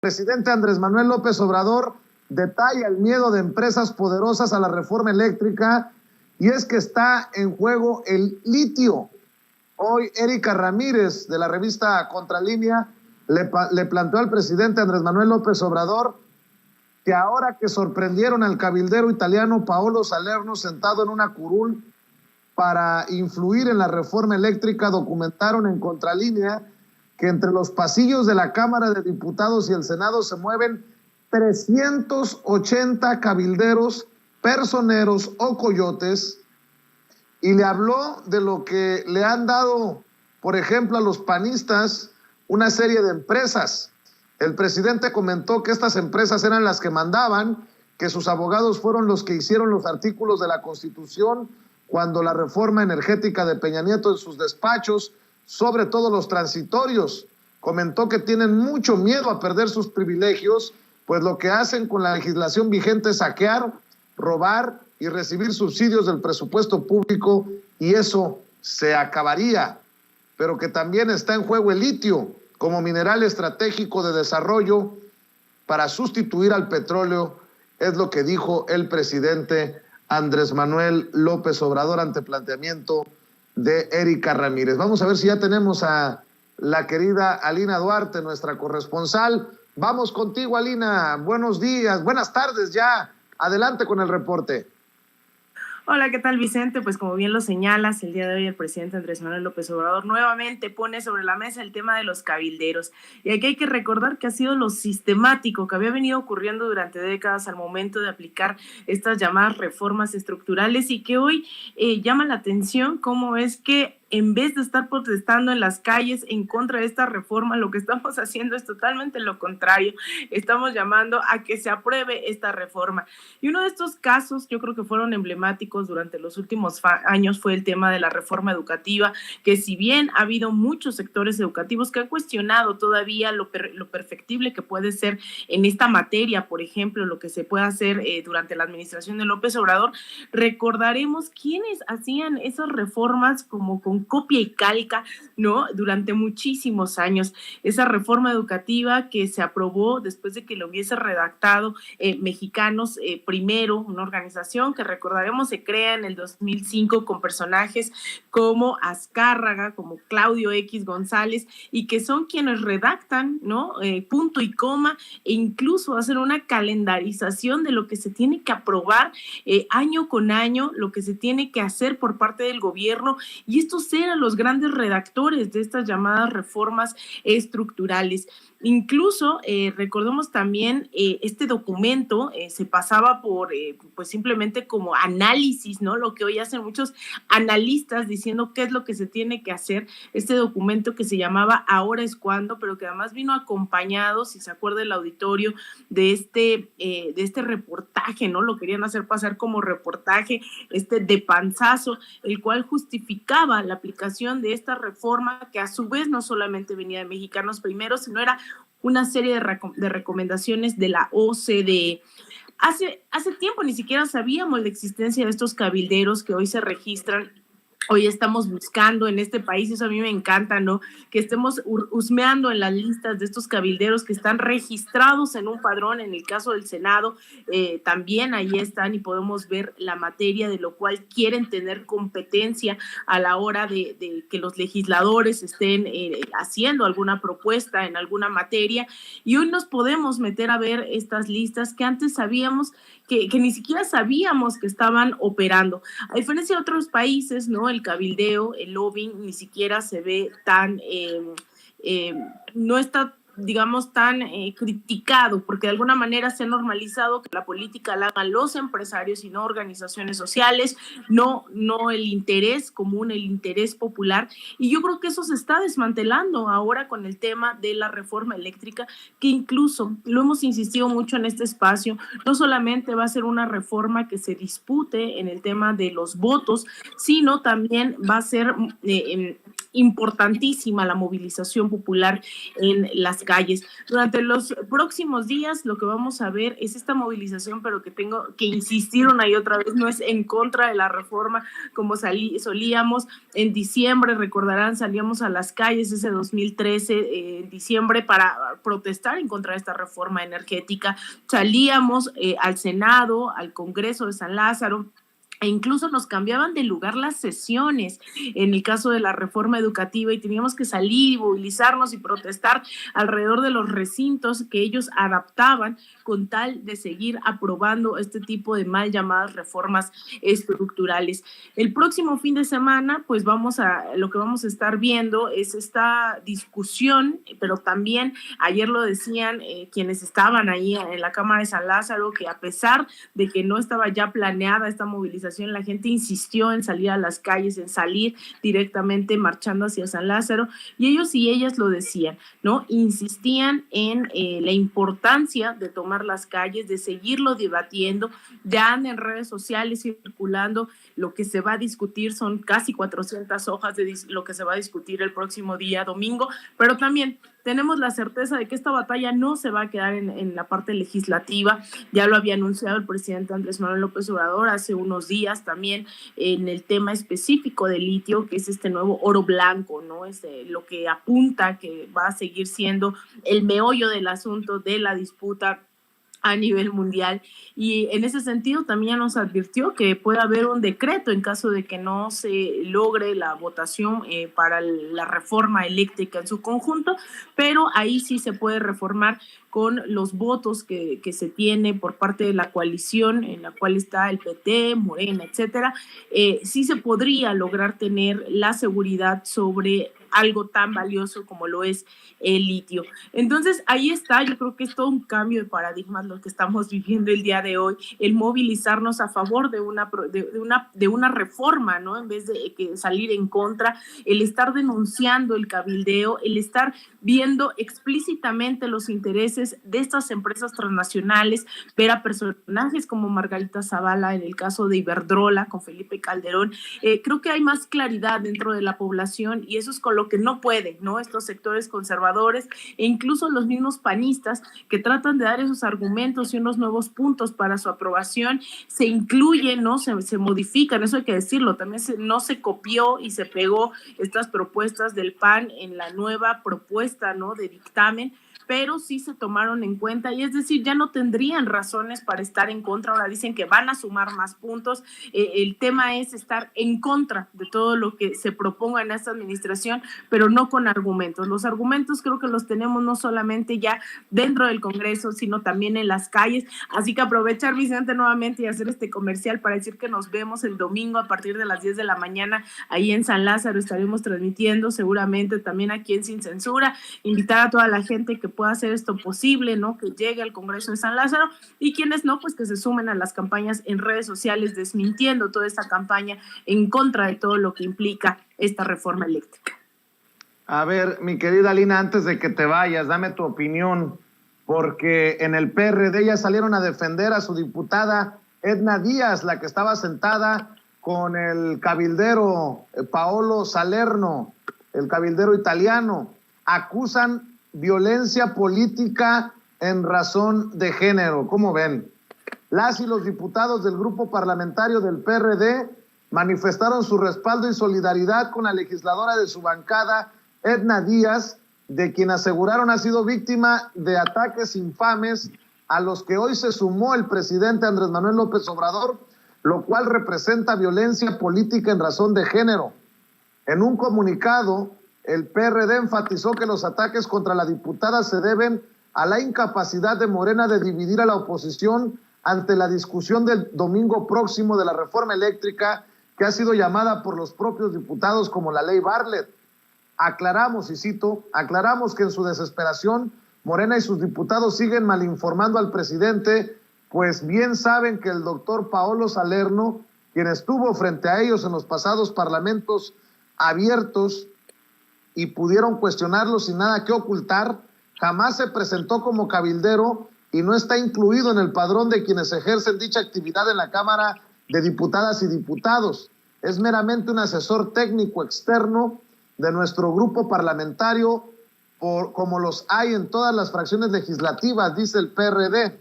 El presidente Andrés Manuel López Obrador detalla el miedo de empresas poderosas a la reforma eléctrica, y es que está en juego el litio. Hoy Erika Ramírez, de la revista Contralínea, le planteó al presidente Andrés Manuel López Obrador que ahora que sorprendieron al cabildero italiano Paolo Salerno sentado en una curul para influir en la reforma eléctrica, documentaron en Contralínea que entre los pasillos de la Cámara de Diputados y el Senado se mueven 380 cabilderos, personeros o coyotes, y le habló de lo que le han dado, por ejemplo, a los panistas una serie de empresas. El presidente comentó que estas empresas eran las que mandaban, que sus abogados fueron los que hicieron los artículos de la Constitución cuando la reforma energética de Peña Nieto en sus despachos, sobre todo los transitorios. Comentó que tienen mucho miedo a perder sus privilegios, pues lo que hacen con la legislación vigente es saquear, robar y recibir subsidios del presupuesto público, y eso se acabaría. Pero que también está en juego el litio como mineral estratégico de desarrollo para sustituir al petróleo, es lo que dijo el presidente Andrés Manuel López Obrador ante planteamiento de Erika Ramírez. Vamos a ver si ya tenemos a la querida Alina Duarte, nuestra corresponsal. Vamos contigo, Alina. Buenos días, buenas tardes ya. Adelante con el reporte. Hola, ¿qué tal, Vicente? Pues como bien lo señalas, el día de hoy el presidente Andrés Manuel López Obrador nuevamente pone sobre la mesa el tema de los cabilderos. Y aquí hay que recordar que ha sido lo sistemático que había venido ocurriendo durante décadas al momento de aplicar estas llamadas reformas estructurales, y que hoy llama la atención cómo es que en vez de estar protestando en las calles en contra de esta reforma, lo que estamos haciendo es totalmente lo contrario. Estamos llamando a que se apruebe esta reforma. Y uno de estos casos, yo creo que fueron emblemáticos durante los últimos años, fue el tema de la reforma educativa, que si bien ha habido muchos sectores educativos que han cuestionado todavía lo perfectible que puede ser en esta materia, por ejemplo, lo que se puede hacer durante la administración de López Obrador, recordaremos quiénes hacían esas reformas como con copia y calca, ¿no? Durante muchísimos años. Esa reforma educativa que se aprobó después de que lo hubiese redactado Mexicanos Primero, una organización que recordaremos se crea en el 2005 con personajes como Azcárraga, como Claudio X González, y que son quienes redactan, ¿no? Punto y coma, e incluso hacen una calendarización de lo que se tiene que aprobar año con año, lo que se tiene que hacer por parte del gobierno, y estos eran los grandes redactores de estas llamadas reformas estructurales. Incluso recordemos también este documento se pasaba por pues simplemente como análisis, ¿no? Lo que hoy hacen muchos analistas diciendo qué es lo que se tiene que hacer. Este documento que se llamaba Ahora es cuando, pero que además vino acompañado, si se acuerda el auditorio, de este reportaje, ¿no? Lo querían hacer pasar como reportaje de panzazo, el cual justificaba la aplicación de esta reforma, que a su vez no solamente venía de Mexicanos Primero, sino era una serie de recomendaciones de la OCDE. Hace tiempo ni siquiera sabíamos la existencia de estos cabilderos que hoy se registran. Hoy estamos buscando en este país, eso a mí me encanta, ¿no? Que estemos husmeando en las listas de estos cabilderos que están registrados en un padrón. En el caso del Senado, también ahí están, y podemos ver la materia de lo cual quieren tener competencia a la hora de que los legisladores estén haciendo alguna propuesta en alguna materia. Y hoy nos podemos meter a ver estas listas que antes sabíamos que ni siquiera sabíamos que estaban operando. A diferencia de otros países, ¿no? El cabildeo, el lobbying, ni siquiera se ve tan, no está digamos, tan criticado, porque de alguna manera se ha normalizado que la política la hagan los empresarios y no organizaciones sociales, no el interés común, el interés popular, y yo creo que eso se está desmantelando ahora con el tema de la reforma eléctrica, que incluso lo hemos insistido mucho en este espacio, no solamente va a ser una reforma que se dispute en el tema de los votos, sino también va a ser importantísima la movilización popular en las calles. Durante los próximos días lo que vamos a ver es esta movilización, pero que tengo que insistir una y otra vez, no es en contra de la reforma como solíamos en diciembre, recordarán, salíamos a las calles ese 2013, en diciembre, para protestar en contra de esta reforma energética, salíamos al Senado, al Congreso de San Lázaro, e incluso nos cambiaban de lugar las sesiones en el caso de la reforma educativa y teníamos que salir y movilizarnos y protestar alrededor de los recintos que ellos adaptaban con tal de seguir aprobando este tipo de mal llamadas reformas estructurales. El próximo fin de semana, pues lo que vamos a estar viendo es esta discusión, pero también ayer lo decían quienes estaban ahí en la Cámara de San Lázaro, que a pesar de que no estaba ya planeada esta movilización, la gente insistió en salir a las calles, en salir directamente marchando hacia San Lázaro, y ellos y ellas lo decían, ¿no? Insistían en la importancia de tomar las calles, de seguirlo debatiendo. Ya en redes sociales circulando lo que se va a discutir, son casi 400 hojas de lo que se va a discutir el próximo día domingo, pero también tenemos la certeza de que esta batalla no se va a quedar en la parte legislativa. Ya lo había anunciado el presidente Andrés Manuel López Obrador hace unos días también en el tema específico del litio, que es este nuevo oro blanco, ¿no? Lo que apunta que va a seguir siendo el meollo del asunto de la disputa a nivel mundial, y en ese sentido también ya nos advirtió que puede haber un decreto en caso de que no se logre la votación para la reforma eléctrica en su conjunto, pero ahí sí se puede reformar con los votos que se tiene por parte de la coalición en la cual está el PT, Morena, etcétera. Sí se podría lograr tener la seguridad sobre algo tan valioso como lo es el litio. Entonces, ahí está, yo creo que es todo un cambio de paradigmas lo que estamos viviendo el día de hoy, el movilizarnos a favor de una reforma, ¿no? En vez de salir en contra, el estar denunciando el cabildeo, el estar viendo explícitamente los intereses de estas empresas transnacionales, ver a personajes como Margarita Zavala en el caso de Iberdrola con Felipe Calderón. Creo que hay más claridad dentro de la población y eso es con lo que no pueden, ¿no? Estos sectores conservadores e incluso los mismos panistas que tratan de dar esos argumentos y unos nuevos puntos para su aprobación, se incluyen, ¿no? Se modifican, eso hay que decirlo, también no se copió y se pegó estas propuestas del PAN en la nueva propuesta, ¿no? De dictamen, pero sí se tomaron en cuenta, y es decir, ya no tendrían razones para estar en contra. Ahora dicen que van a sumar más puntos. El tema es estar en contra de todo lo que se proponga en esta administración, pero no con argumentos. Los argumentos creo que los tenemos no solamente ya dentro del Congreso, sino también en las calles. Así que aprovechar, Vicente, nuevamente y hacer este comercial para decir que nos vemos el domingo a partir de las 10 de la mañana ahí en San Lázaro. Estaremos transmitiendo seguramente también aquí en Sin Censura. Invitar a toda la gente que pueda hacer esto posible, ¿no? Que llegue al Congreso de San Lázaro, y quienes no, pues que se sumen a las campañas en redes sociales desmintiendo toda esta campaña en contra de todo lo que implica esta reforma eléctrica. A ver, mi querida Lina, antes de que te vayas, dame tu opinión, porque en el PRD ya salieron a defender a su diputada Edna Díaz, la que estaba sentada con el cabildero Paolo Salerno, el cabildero italiano. Acusan violencia política en razón de género. ¿Cómo ven? Las y los diputados del grupo parlamentario del PRD manifestaron su respaldo y solidaridad con la legisladora de su bancada, Edna Díaz, de quien aseguraron ha sido víctima de ataques infames a los que hoy se sumó el presidente Andrés Manuel López Obrador, lo cual representa violencia política en razón de género. En un comunicado, el PRD enfatizó que los ataques contra la diputada se deben a la incapacidad de Morena de dividir a la oposición ante la discusión del domingo próximo de la reforma eléctrica, que ha sido llamada por los propios diputados como la ley Bartlett. Aclaramos, y cito, aclaramos que en su desesperación Morena y sus diputados siguen malinformando al presidente, pues bien saben que el doctor Paolo Salerno, quien estuvo frente a ellos en los pasados parlamentos abiertos y pudieron cuestionarlo sin nada que ocultar, jamás se presentó como cabildero y no está incluido en el padrón de quienes ejercen dicha actividad en la Cámara de Diputadas y Diputados. Es meramente un asesor técnico externo de nuestro grupo parlamentario, como los hay en todas las fracciones legislativas, dice el PRD.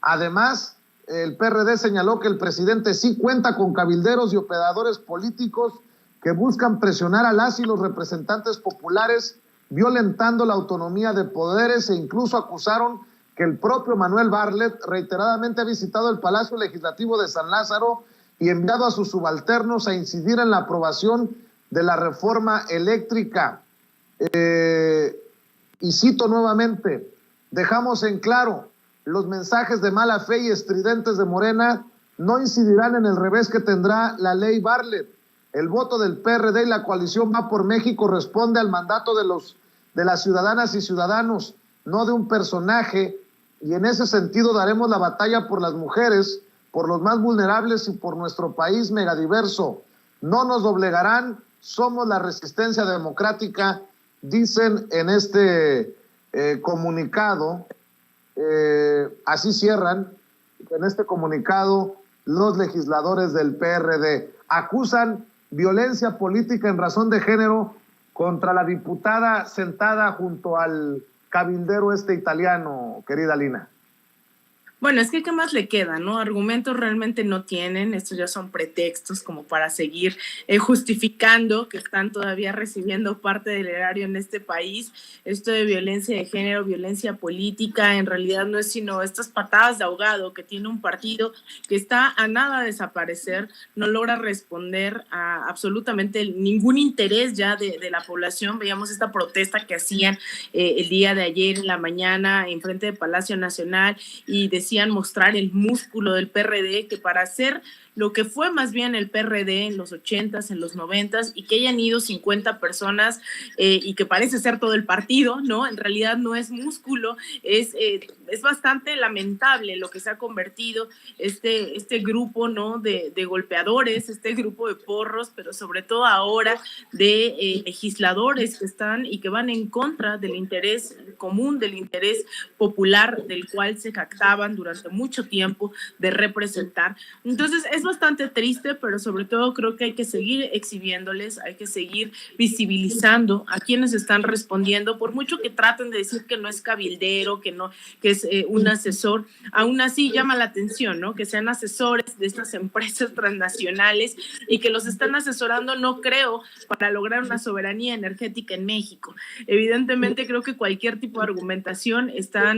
Además, el PRD señaló que el presidente sí cuenta con cabilderos y operadores políticos que buscan presionar a las y los representantes populares, violentando la autonomía de poderes, e incluso acusaron que el propio Manuel Bartlett reiteradamente ha visitado el Palacio Legislativo de San Lázaro y enviado a sus subalternos a incidir en la aprobación de la reforma eléctrica. Y cito nuevamente, dejamos en claro, los mensajes de mala fe y estridentes de Morena no incidirán en el revés que tendrá la ley Bartlett. El voto del PRD y la coalición Va por México responde al mandato de las ciudadanas y ciudadanos, no de un personaje, y en ese sentido daremos la batalla por las mujeres, por los más vulnerables y por nuestro país megadiverso. No nos doblegarán, somos la resistencia democrática, dicen en este comunicado, así cierran, en este comunicado los legisladores del PRD. Acusan violencia política en razón de género contra la diputada sentada junto al cabildero italiano, querida Lina. Bueno, es que ¿qué más le queda, no? Argumentos realmente no tienen, estos ya son pretextos como para seguir justificando que están todavía recibiendo parte del erario en este país. Esto de violencia de género, violencia política, en realidad no es sino estas patadas de ahogado que tiene un partido que está a nada de desaparecer, no logra responder a absolutamente ningún interés ya de la población. Veíamos esta protesta que hacían el día de ayer en la mañana en frente del Palacio Nacional y decían mostrar el músculo del PRD, que para hacer lo que fue más bien el PRD en los 80s, en los 90s, y que hayan ido 50 personas y que parece ser todo el partido, ¿no? En realidad no es músculo, es bastante lamentable lo que se ha convertido este grupo, ¿no? De golpeadores, este grupo de porros, pero sobre todo ahora de legisladores que están y que van en contra del interés común, del interés popular, del cual se jactaban durante mucho tiempo de representar. Entonces es bastante triste, pero sobre todo creo que hay que seguir exhibiéndoles, hay que seguir visibilizando a quienes están respondiendo, por mucho que traten de decir que no es cabildero, que es un asesor, aún así llama la atención, ¿no? Que sean asesores de estas empresas transnacionales y que los están asesorando, no creo, para lograr una soberanía energética en México. Evidentemente creo que cualquier tipo de argumentación está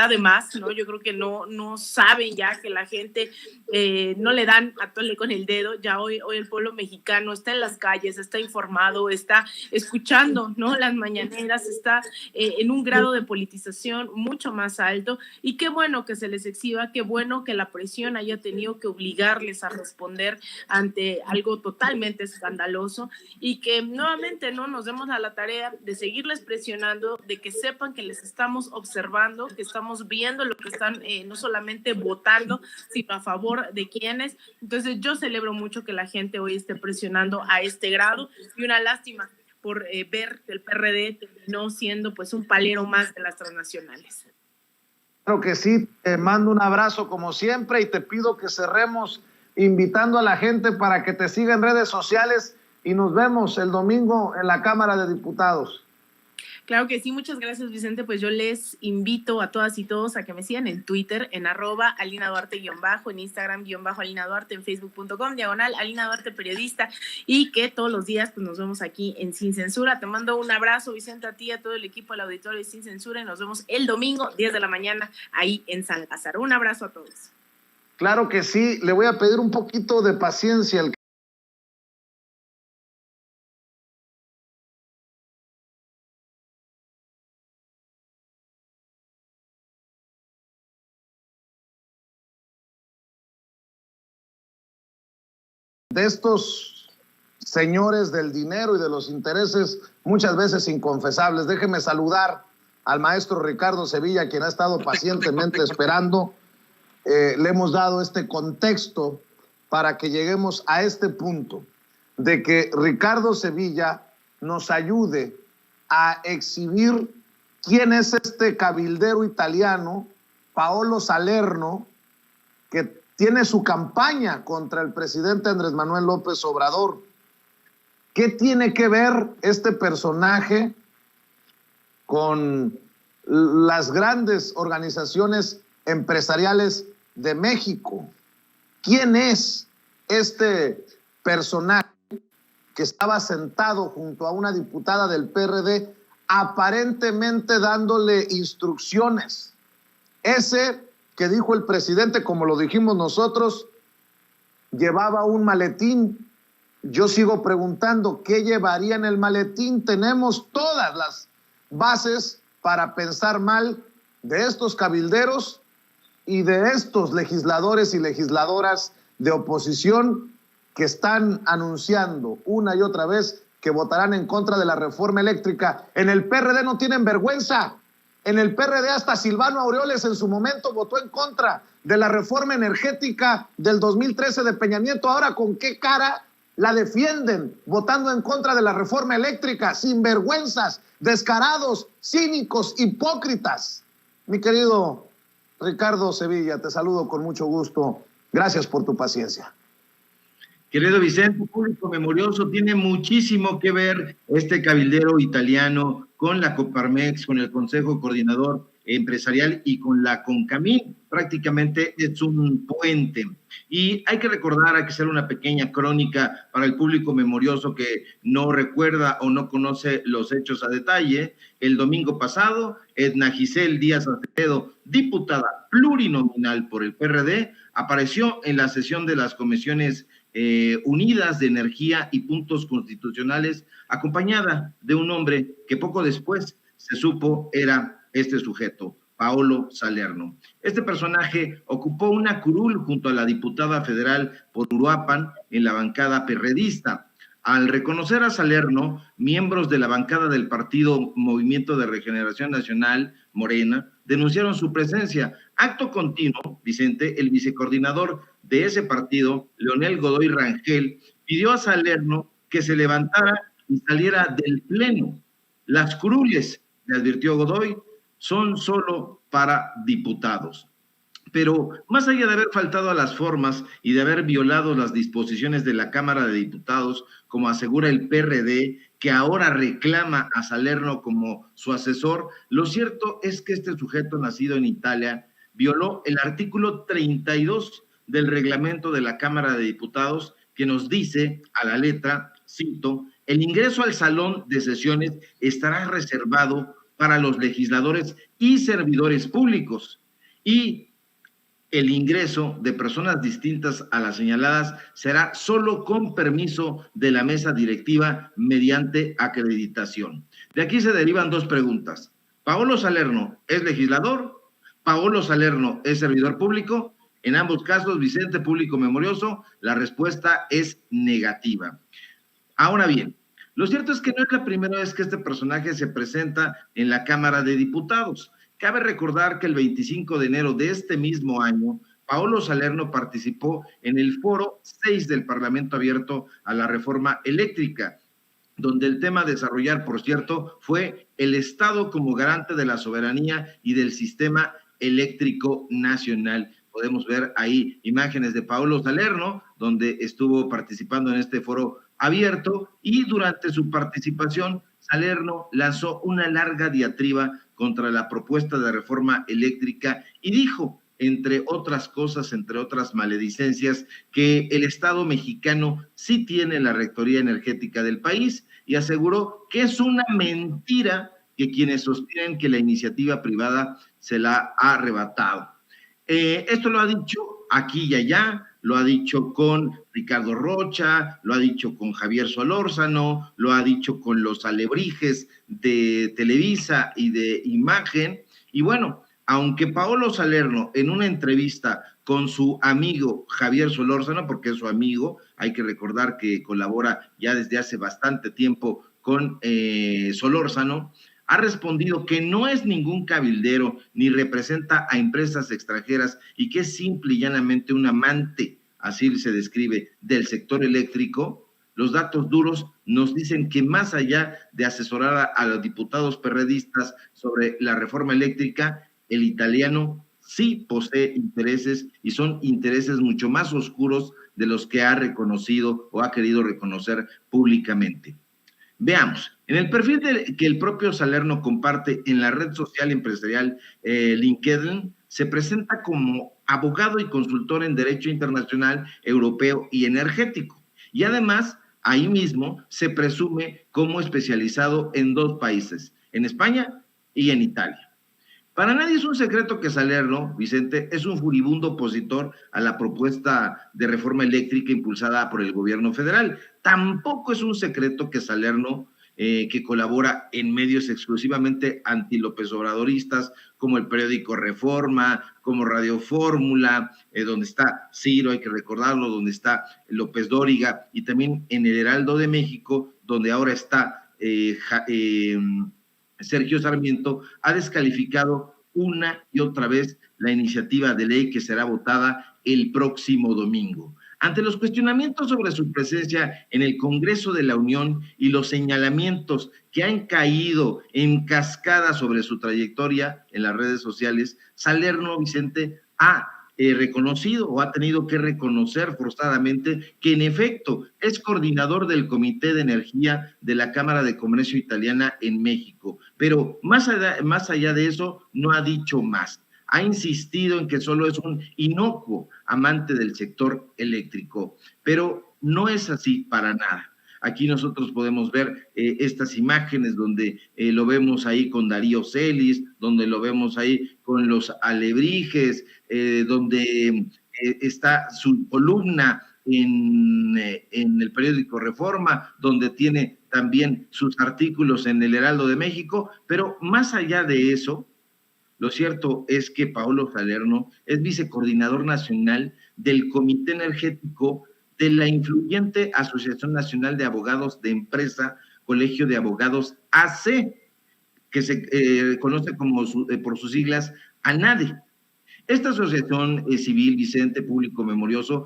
de más, ¿no? Yo creo que no saben ya que la gente no le dan a tole con el dedo. Ya hoy el pueblo mexicano está en las calles, está informado, está escuchando, ¿no? Las mañaneras, está en un grado de politización mucho más alto, y qué bueno que se les exhiba, qué bueno que la presión haya tenido que obligarles a responder ante algo totalmente escandaloso, y que nuevamente no nos demos a la tarea de seguirles presionando, de que sepan que les estamos observando, que estamos viendo lo que están no solamente votando, sino a favor de quienes. Entonces yo celebro mucho que la gente hoy esté presionando a este grado, y una lástima por ver que el PRD terminó siendo pues un palero más de las transnacionales. Claro que sí, te mando un abrazo como siempre y te pido que cerremos invitando a la gente para que te siga en redes sociales y nos vemos el domingo en la Cámara de Diputados. Claro que sí, muchas gracias, Vicente. Pues yo les invito a todas y todos a que me sigan en Twitter, en @AlinaDuarte_, en Instagram _AlinaDuarte, en Facebook.com /Alina Duarte Periodista, y que todos los días pues nos vemos aquí en Sin Censura. Te mando un abrazo, Vicente, a ti, a todo el equipo del auditorio de Sin Censura, y nos vemos el domingo 10 de la mañana ahí en San Lázaro. Un abrazo a todos. Claro que sí, le voy a pedir un poquito de paciencia al de estos señores del dinero y de los intereses muchas veces inconfesables. Déjeme saludar al maestro Ricardo Sevilla, quien ha estado pacientemente esperando. Le hemos dado este contexto para que lleguemos a este punto de que Ricardo Sevilla nos ayude a exhibir quién es este cabildero italiano, Paolo Salerno, que tiene su campaña contra el presidente Andrés Manuel López Obrador. ¿Qué tiene que ver este personaje con las grandes organizaciones empresariales de México? ¿Quién es este personaje que estaba sentado junto a una diputada del PRD aparentemente dándole instrucciones? Ese que dijo el presidente, como lo dijimos nosotros, llevaba un maletín. Yo sigo preguntando, ¿qué llevaría en el maletín? Tenemos todas las bases para pensar mal de estos cabilderos y de estos legisladores y legisladoras de oposición que están anunciando una y otra vez que votarán en contra de la reforma eléctrica. En el PRD no tienen vergüenza. En el PRD hasta Silvano Aureoles en su momento votó en contra de la reforma energética del 2013 de Peña Nieto. Ahora, ¿con qué cara la defienden votando en contra de la reforma eléctrica? Sinvergüenzas, descarados, cínicos, hipócritas. Mi querido Ricardo Sevilla, te saludo con mucho gusto. Gracias por tu paciencia. Querido Vicente, público memorioso, tiene muchísimo que ver este cabildero italiano con la Coparmex, con el Consejo Coordinador Empresarial y con la CONCAMIN. Prácticamente es un puente. Y hay que recordar, hay que hacer una pequeña crónica para el público memorioso que no recuerda o no conoce los hechos a detalle. El domingo pasado, Edna Giselle Díaz Acevedo, diputada plurinominal por el PRD, apareció en la sesión de las comisiones unidas de energía y puntos constitucionales, acompañada de un hombre que poco después se supo era este sujeto, Paolo Salerno. Este personaje ocupó una curul junto a la diputada federal por Uruapan en la bancada perredista. Al reconocer a Salerno, miembros de la bancada del partido Movimiento de Regeneración Nacional, Morena, denunciaron su presencia. Acto continuo, Vicente, el vicecoordinador de ese partido, Leonel Godoy Rangel, pidió a Salerno que se levantara y saliera del pleno. Las curules, le advirtió Godoy, son solo para diputados. Pero más allá de haber faltado a las formas y de haber violado las disposiciones de la Cámara de Diputados, como asegura el PRD, que ahora reclama a Salerno como su asesor, lo cierto es que este sujeto nacido en Italia violó el artículo 32 del reglamento de la Cámara de Diputados, que nos dice a la letra, cito, el ingreso al salón de sesiones estará reservado para los legisladores y servidores públicos, y el ingreso de personas distintas a las señaladas será solo con permiso de la mesa directiva mediante acreditación. De aquí se derivan dos preguntas. ¿Paolo Salerno es legislador? ¿Paolo Salerno es servidor público? En ambos casos, Vicente, público memorioso, la respuesta es negativa. Ahora bien, lo cierto es que no es la primera vez que este personaje se presenta en la Cámara de Diputados. Cabe recordar que el 25 de enero de este mismo año, Paolo Salerno participó en el Foro 6 del Parlamento Abierto a la Reforma Eléctrica, donde el tema a desarrollar, por cierto, fue el Estado como garante de la soberanía y del sistema eléctrico nacional. Podemos ver ahí imágenes de Paolo Salerno, donde estuvo participando en este foro abierto, y durante su participación, Salerno lanzó una larga diatriba contra la propuesta de reforma eléctrica y dijo, entre otras cosas, entre otras maledicencias, que el Estado mexicano sí tiene la rectoría energética del país y aseguró que es una mentira que quienes sostienen que la iniciativa privada se la ha arrebatado. Esto lo ha dicho aquí y allá, lo ha dicho con Ricardo Rocha, lo ha dicho con Javier Solórzano, lo ha dicho con los alebrijes de Televisa y de Imagen. Y bueno, aunque Paolo Salerno en una entrevista con su amigo Javier Solórzano, porque es su amigo, hay que recordar que colabora ya desde hace bastante tiempo con Solórzano, ha respondido que no es ningún cabildero ni representa a empresas extranjeras y que es simple y llanamente un amante, así se describe, del sector eléctrico. Los datos duros nos dicen que más allá de asesorar a los diputados perredistas sobre la reforma eléctrica, el italiano sí posee intereses y son intereses mucho más oscuros de los que ha reconocido o ha querido reconocer públicamente. Veamos, en el perfil que el propio Salerno comparte en la red social empresarial LinkedIn, se presenta como abogado y consultor en Derecho Internacional, Europeo y Energético. Y además, ahí mismo se presume como especializado en 2 países, en España y en Italia. Para nadie es un secreto que Salerno, Vicente, es un furibundo opositor a la propuesta de reforma eléctrica impulsada por el gobierno federal. Tampoco es un secreto que Salerno, que colabora en medios exclusivamente anti-López Obradoristas, como el periódico Reforma, como Radio Fórmula, donde está Ciro, hay que recordarlo, donde está López Dóriga, y también en el Heraldo de México, donde ahora está Sergio Sarmiento, ha descalificado una y otra vez la iniciativa de ley que será votada el próximo domingo. Ante los cuestionamientos sobre su presencia en el Congreso de la Unión y los señalamientos que han caído en cascada sobre su trayectoria en las redes sociales, Salerno, Vicente, ha reconocido o ha tenido que reconocer forzadamente que en efecto es coordinador del Comité de Energía de la Cámara de Comercio Italiana en México, pero más allá de eso no ha dicho más. Ha insistido en que solo es un inocuo amante del sector eléctrico, pero no es así para nada. Aquí nosotros podemos ver estas imágenes donde lo vemos ahí con Darío Celis, donde lo vemos ahí con los alebrijes, donde está su columna en el periódico Reforma, donde tiene también sus artículos en el Heraldo de México, pero más allá de eso, lo cierto es que Paolo Salerno es vicecoordinador nacional del Comité Energético de la influyente Asociación Nacional de Abogados de Empresa, Colegio de Abogados AC, que se conoce como por sus siglas ANADE. Esta asociación civil, Vicente, público memorioso,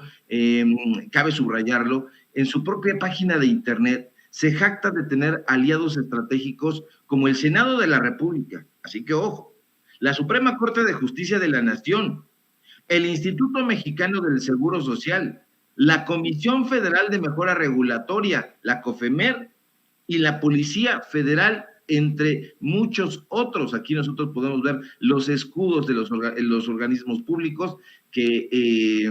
cabe subrayarlo, en su propia página de internet se jacta de tener aliados estratégicos como el Senado de la República, así que ojo, la Suprema Corte de Justicia de la Nación, el Instituto Mexicano del Seguro Social, la Comisión Federal de Mejora Regulatoria, la COFEMER, y la Policía Federal, entre muchos otros. Aquí nosotros podemos ver los escudos de los organismos públicos que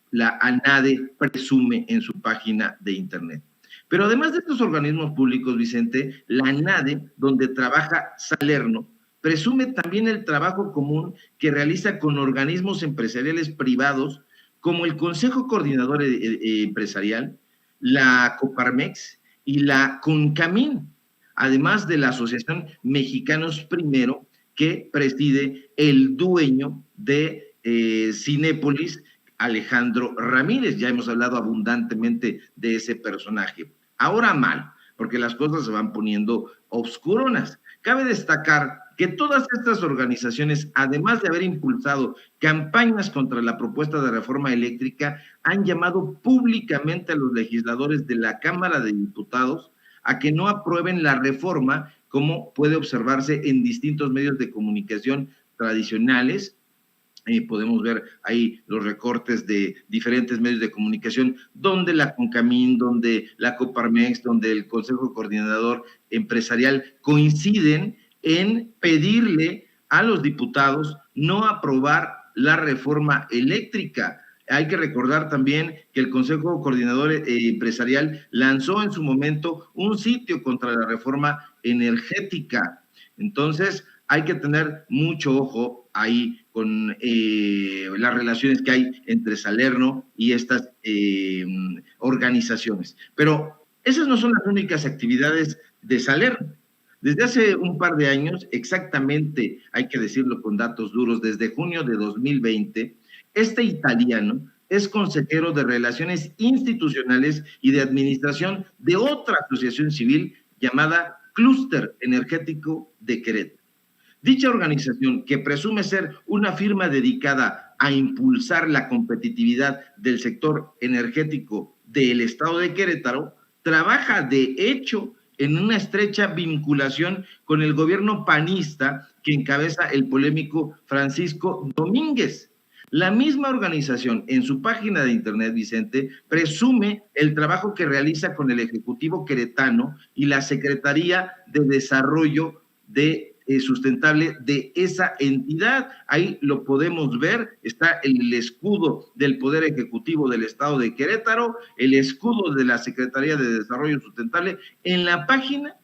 la ANADE presume en su página de internet. Pero además de estos organismos públicos, Vicente, la ANADE, donde trabaja Salerno, presume también el trabajo común que realiza con organismos empresariales privados como el Consejo Coordinador Empresarial, la Coparmex y la CONCAMIN, además de la Asociación Mexicanos Primero, que preside el dueño de Cinépolis, Alejandro Ramírez. Ya hemos hablado abundantemente de ese personaje. Ahora mal, porque las cosas se van poniendo oscuronas. Cabe destacar que todas estas organizaciones, además de haber impulsado campañas contra la propuesta de reforma eléctrica, han llamado públicamente a los legisladores de la Cámara de Diputados a que no aprueben la reforma, como puede observarse en distintos medios de comunicación tradicionales. Podemos ver ahí los recortes de diferentes medios de comunicación, donde la CONCAMIN, donde la Coparmex, donde el Consejo Coordinador Empresarial coinciden en pedirle a los diputados no aprobar la reforma eléctrica. Hay que recordar también que el Consejo Coordinador Empresarial lanzó en su momento un sitio contra la reforma energética. Entonces, hay que tener mucho ojo ahí con las relaciones que hay entre Salerno y estas organizaciones. Pero esas no son las únicas actividades de Salerno. Desde hace un par de años, exactamente, hay que decirlo con datos duros, desde junio de 2020, este italiano es consejero de Relaciones Institucionales y de Administración de otra asociación civil llamada Clúster Energético de Querétaro. Dicha organización, que presume ser una firma dedicada a impulsar la competitividad del sector energético del estado de Querétaro, trabaja de hecho en una estrecha vinculación con el gobierno panista que encabeza el polémico Francisco Domínguez. La misma organización, en su página de internet, Vicente, presume el trabajo que realiza con el Ejecutivo queretano y la Secretaría de Desarrollo Sustentable de esa entidad. Ahí lo podemos ver, está el escudo del Poder Ejecutivo del Estado de Querétaro, el escudo de la Secretaría de Desarrollo Sustentable, en la página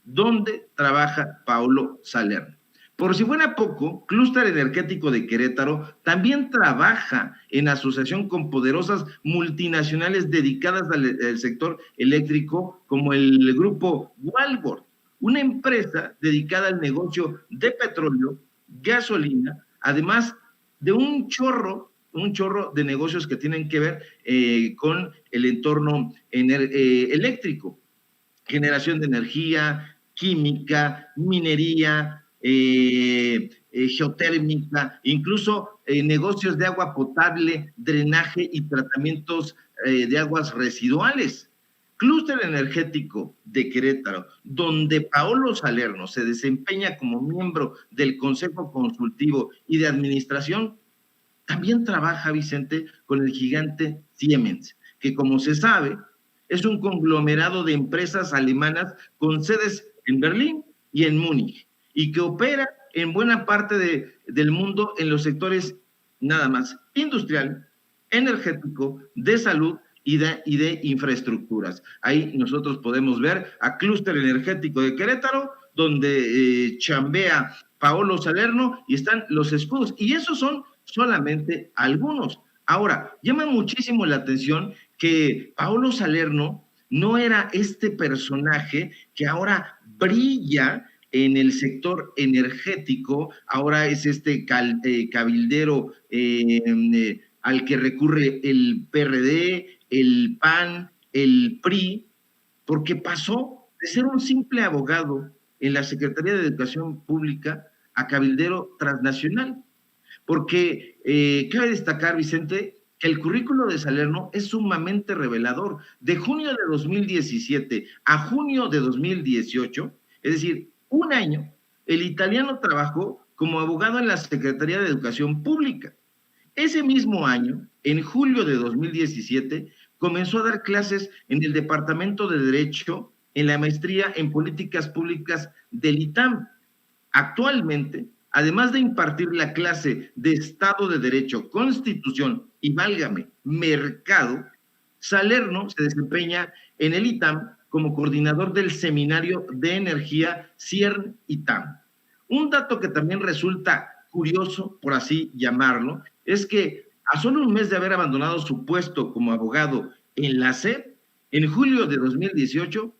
donde trabaja Paolo Salerno. Por si fuera poco, Clúster Energético de Querétaro también trabaja en asociación con poderosas multinacionales dedicadas al sector eléctrico, como el grupo Walmart, una empresa dedicada al negocio de petróleo, gasolina, además de un chorro de negocios que tienen que ver con el entorno eléctrico, generación de energía, química, minería, geotérmica, incluso negocios de agua potable, drenaje y tratamientos de aguas residuales. Clúster Energético de Querétaro, donde Paolo Salerno se desempeña como miembro del Consejo Consultivo y de Administración, también trabaja, Vicente, con el gigante Siemens, que, como se sabe, es un conglomerado de empresas alemanas con sedes en Berlín y en Múnich, y que opera en buena parte del mundo en los sectores nada más industrial, energético, de salud y de infraestructuras. Ahí nosotros podemos ver a Clúster Energético de Querétaro, donde chambea Paolo Salerno, y están los escudos, y esos son solamente algunos. Ahora, llama muchísimo la atención que Paolo Salerno no era este personaje que ahora brilla en el sector energético, ahora es este cabildero al que recurre el PRD, el PAN, el PRI, porque pasó de ser un simple abogado en la Secretaría de Educación Pública a cabildero transnacional. Porque cabe destacar, Vicente, que el currículo de Salerno es sumamente revelador. De junio de 2017 a junio de 2018, es decir, un año, el italiano trabajó como abogado en la Secretaría de Educación Pública. Ese mismo año, en julio de 2017, comenzó a dar clases en el Departamento de Derecho en la maestría en Políticas Públicas del ITAM. Actualmente, además de impartir la clase de Estado de Derecho, Constitución y, válgame, Mercado, Salerno se desempeña en el ITAM como coordinador del Seminario de Energía CIERN-ITAM. Un dato que también resulta curioso, por así llamarlo, es que a solo un mes de haber abandonado su puesto como abogado en la SEP, en julio de 2018,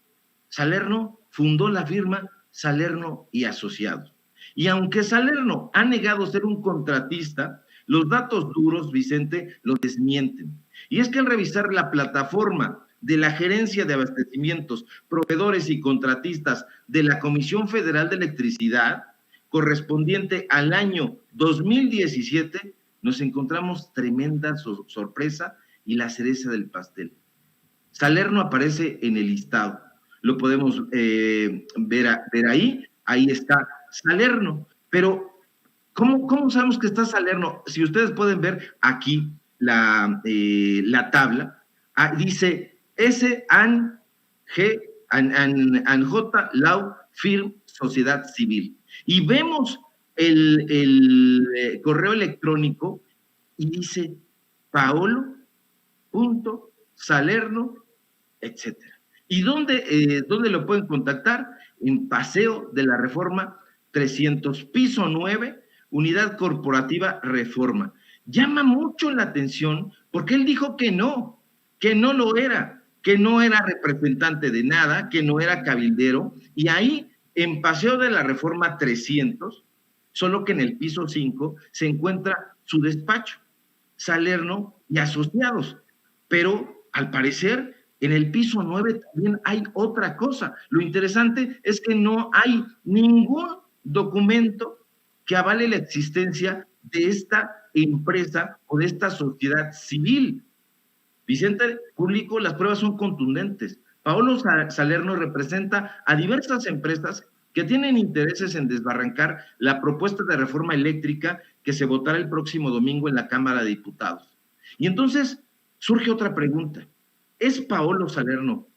Salerno fundó la firma Salerno y Asociados. Y aunque Salerno ha negado ser un contratista, los datos duros, Vicente, lo desmienten. Y es que al revisar la plataforma de la Gerencia de Abastecimientos, Proveedores y Contratistas de la Comisión Federal de Electricidad, correspondiente al año 2017, nos encontramos tremenda sorpresa y la cereza del pastel. Salerno aparece en el listado. Lo podemos ver ahí. Ahí está Salerno. Pero, ¿cómo sabemos que está Salerno? Si ustedes pueden ver aquí la tabla, dice S-AN-G J Law Firm Sociedad Civil. Y vemos el correo electrónico y dice paolo.salerno, etcétera. ¿Y dónde lo pueden contactar? En Paseo de la Reforma 300, piso 9, Unidad Corporativa Reforma. Llama mucho la atención porque él dijo que no lo era, que no era representante de nada, que no era cabildero, y ahí en Paseo de la Reforma 300, solo que en el piso 5 se encuentra su despacho, Salerno y Asociados, pero al parecer En el piso 9 también hay otra cosa. Lo interesante es que no hay ningún documento que avale la existencia de esta empresa o de esta sociedad civil. Vicente Público, las pruebas son contundentes. Paolo Salerno representa a diversas empresas que tienen intereses en desbarrancar la propuesta de reforma eléctrica que se votará el próximo domingo en la Cámara de Diputados. Y entonces surge otra pregunta. ¿Es Paolo Salerno,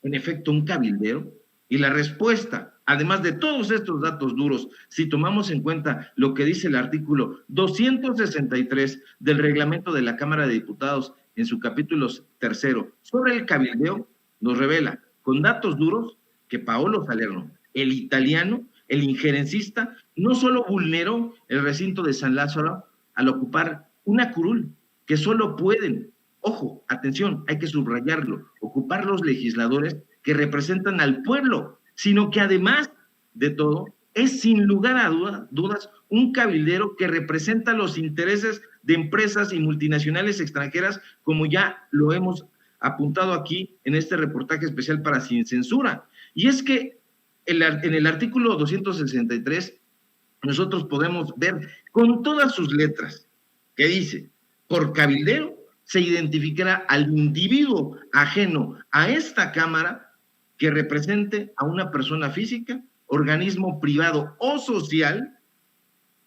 en efecto, un cabildero? Y la respuesta, además de todos estos datos duros, si tomamos en cuenta lo que dice el artículo 263 del reglamento de la Cámara de Diputados en su capítulo 3 sobre el cabildeo, nos revela con datos duros que Paolo Salerno, el italiano, el injerencista, no solo vulneró el recinto de San Lázaro al ocupar una curul que solo pueden, ojo, atención, hay que subrayarlo, ocupar los legisladores que representan al pueblo, sino que además de todo, es sin lugar a dudas un cabildero que representa los intereses de empresas y multinacionales extranjeras, como ya lo hemos apuntado aquí en este reportaje especial para Sin Censura. Y es que en el artículo 263 nosotros podemos ver con todas sus letras que dice, por cabildero se identificará al individuo ajeno a esta Cámara que represente a una persona física, organismo privado o social,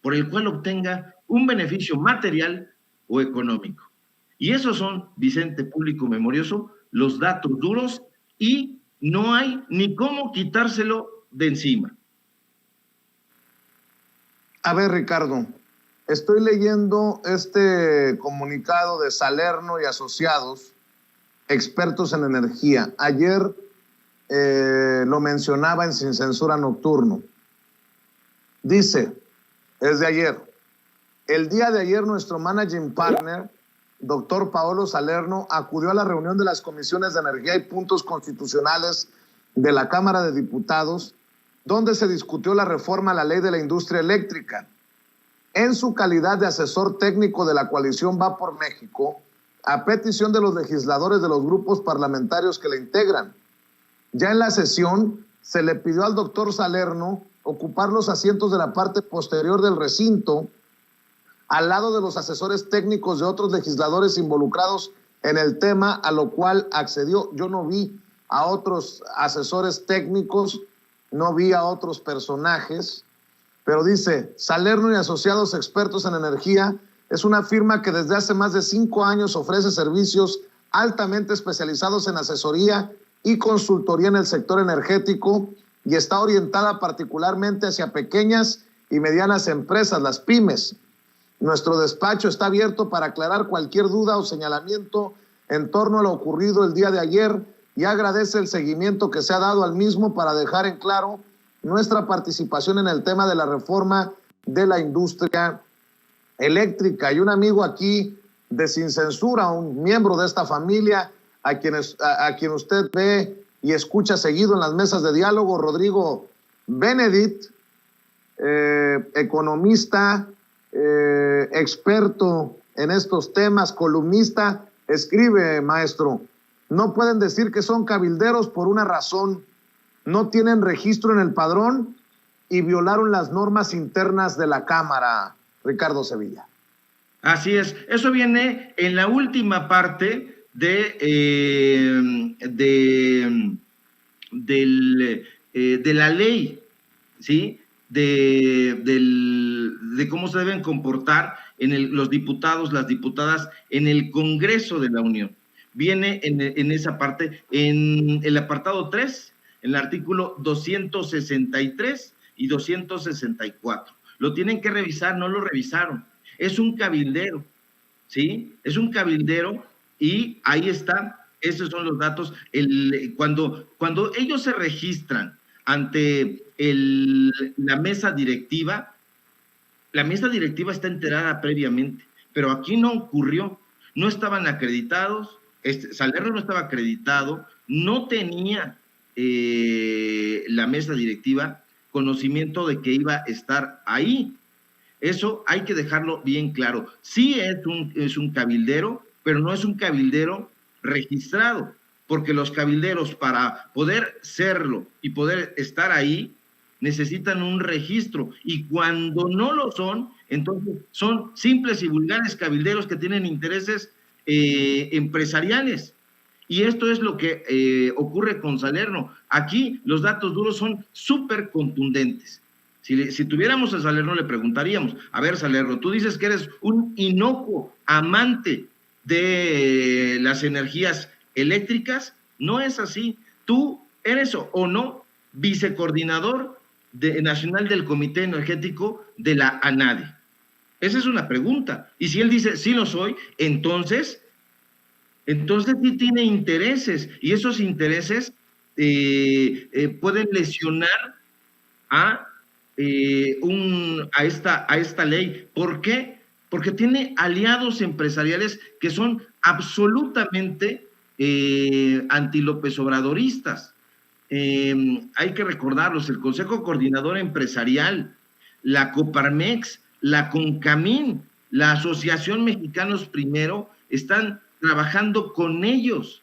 por el cual obtenga un beneficio material o económico. Y esos son, Vicente Público Memorioso, los datos duros y no hay ni cómo quitárselo de encima. A ver, Ricardo, estoy leyendo este comunicado de Salerno y Asociados, expertos en energía. Ayer lo mencionaba en Sin Censura Nocturno. Dice, es de ayer, el día de ayer nuestro managing partner, doctor Paolo Salerno, acudió a la reunión de las comisiones de energía y puntos constitucionales de la Cámara de Diputados, donde se discutió la reforma a la ley de la industria eléctrica. En su calidad de asesor técnico de la coalición Va por México, a petición de los legisladores de los grupos parlamentarios que la integran. Ya en la sesión se le pidió al doctor Salerno ocupar los asientos de la parte posterior del recinto, al lado de los asesores técnicos de otros legisladores involucrados en el tema, a lo cual accedió. Yo no vi a otros asesores técnicos, no vi a otros personajes, pero dice, Salerno y Asociados Expertos en Energía es una firma que desde hace más de 5 años ofrece servicios altamente especializados en asesoría y consultoría en el sector energético y está orientada particularmente hacia pequeñas y medianas empresas, las pymes. Nuestro despacho está abierto para aclarar cualquier duda o señalamiento en torno a lo ocurrido el día de ayer y agradece el seguimiento que se ha dado al mismo para dejar en claro nuestra participación en el tema de la reforma de la industria eléctrica. Y un amigo aquí de Sin Censura, un miembro de esta familia, a quien usted ve y escucha seguido en las mesas de diálogo, Rodrigo Benedict, economista, experto en estos temas, columnista, escribe, maestro, no pueden decir que son cabilderos por una razón, no tienen registro en el padrón y violaron las normas internas de la Cámara. Ricardo Sevilla. Así es, eso viene en la última parte de la ley, ¿sí? De cómo se deben comportar los diputados, las diputadas en el Congreso de la Unión. Viene en esa parte, en el apartado 3, en el artículo 263 y 264. Lo tienen que revisar, no lo revisaron. Es un cabildero, ¿sí? Es un cabildero y ahí está, esos son los datos. Cuando ellos se registran ante la mesa directiva está enterada previamente, pero aquí no ocurrió, no estaban acreditados, Salerno no estaba acreditado, no tenía la mesa directiva conocimiento de que iba a estar ahí. Eso hay que dejarlo bien claro. Sí es un cabildero, pero no es un cabildero registrado. porque los cabilderos, para poder serlo y poder estar ahí, necesitan un registro, y cuando no lo son, entonces son simples y vulgares cabilderos que tienen intereses empresariales. Y esto es lo que ocurre con Salerno. Aquí los datos duros son súper contundentes. Si tuviéramos a Salerno, le preguntaríamos: a ver, Salerno, tú dices que eres un inocuo amante de las energías eléctricas. No es así. Tú eres o no vicecoordinador nacional del Comité Energético de la ANADE. Esa es una pregunta. Y si él dice sí lo soy, entonces sí tiene intereses, y esos intereses pueden lesionar a esta ley. ¿Por qué? Porque tiene aliados empresariales que son absolutamente anti-López Obradoristas. Hay que recordarlos: el Consejo Coordinador Empresarial, la Coparmex, la CONCAMIN, la Asociación Mexicanos Primero, están trabajando con ellos.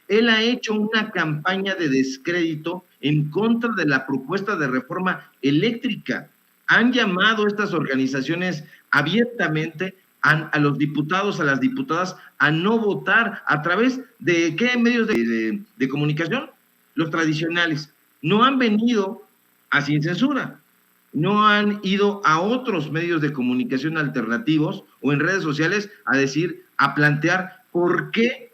Él ha hecho una campaña de descrédito en contra de la propuesta de reforma eléctrica. Han llamado estas organizaciones abiertamente a los diputados, a las diputadas, a no votar. ¿A través de qué medios de comunicación? Los tradicionales. No han venido a Sin Censura, no han ido a otros medios de comunicación alternativos o en redes sociales a plantear por qué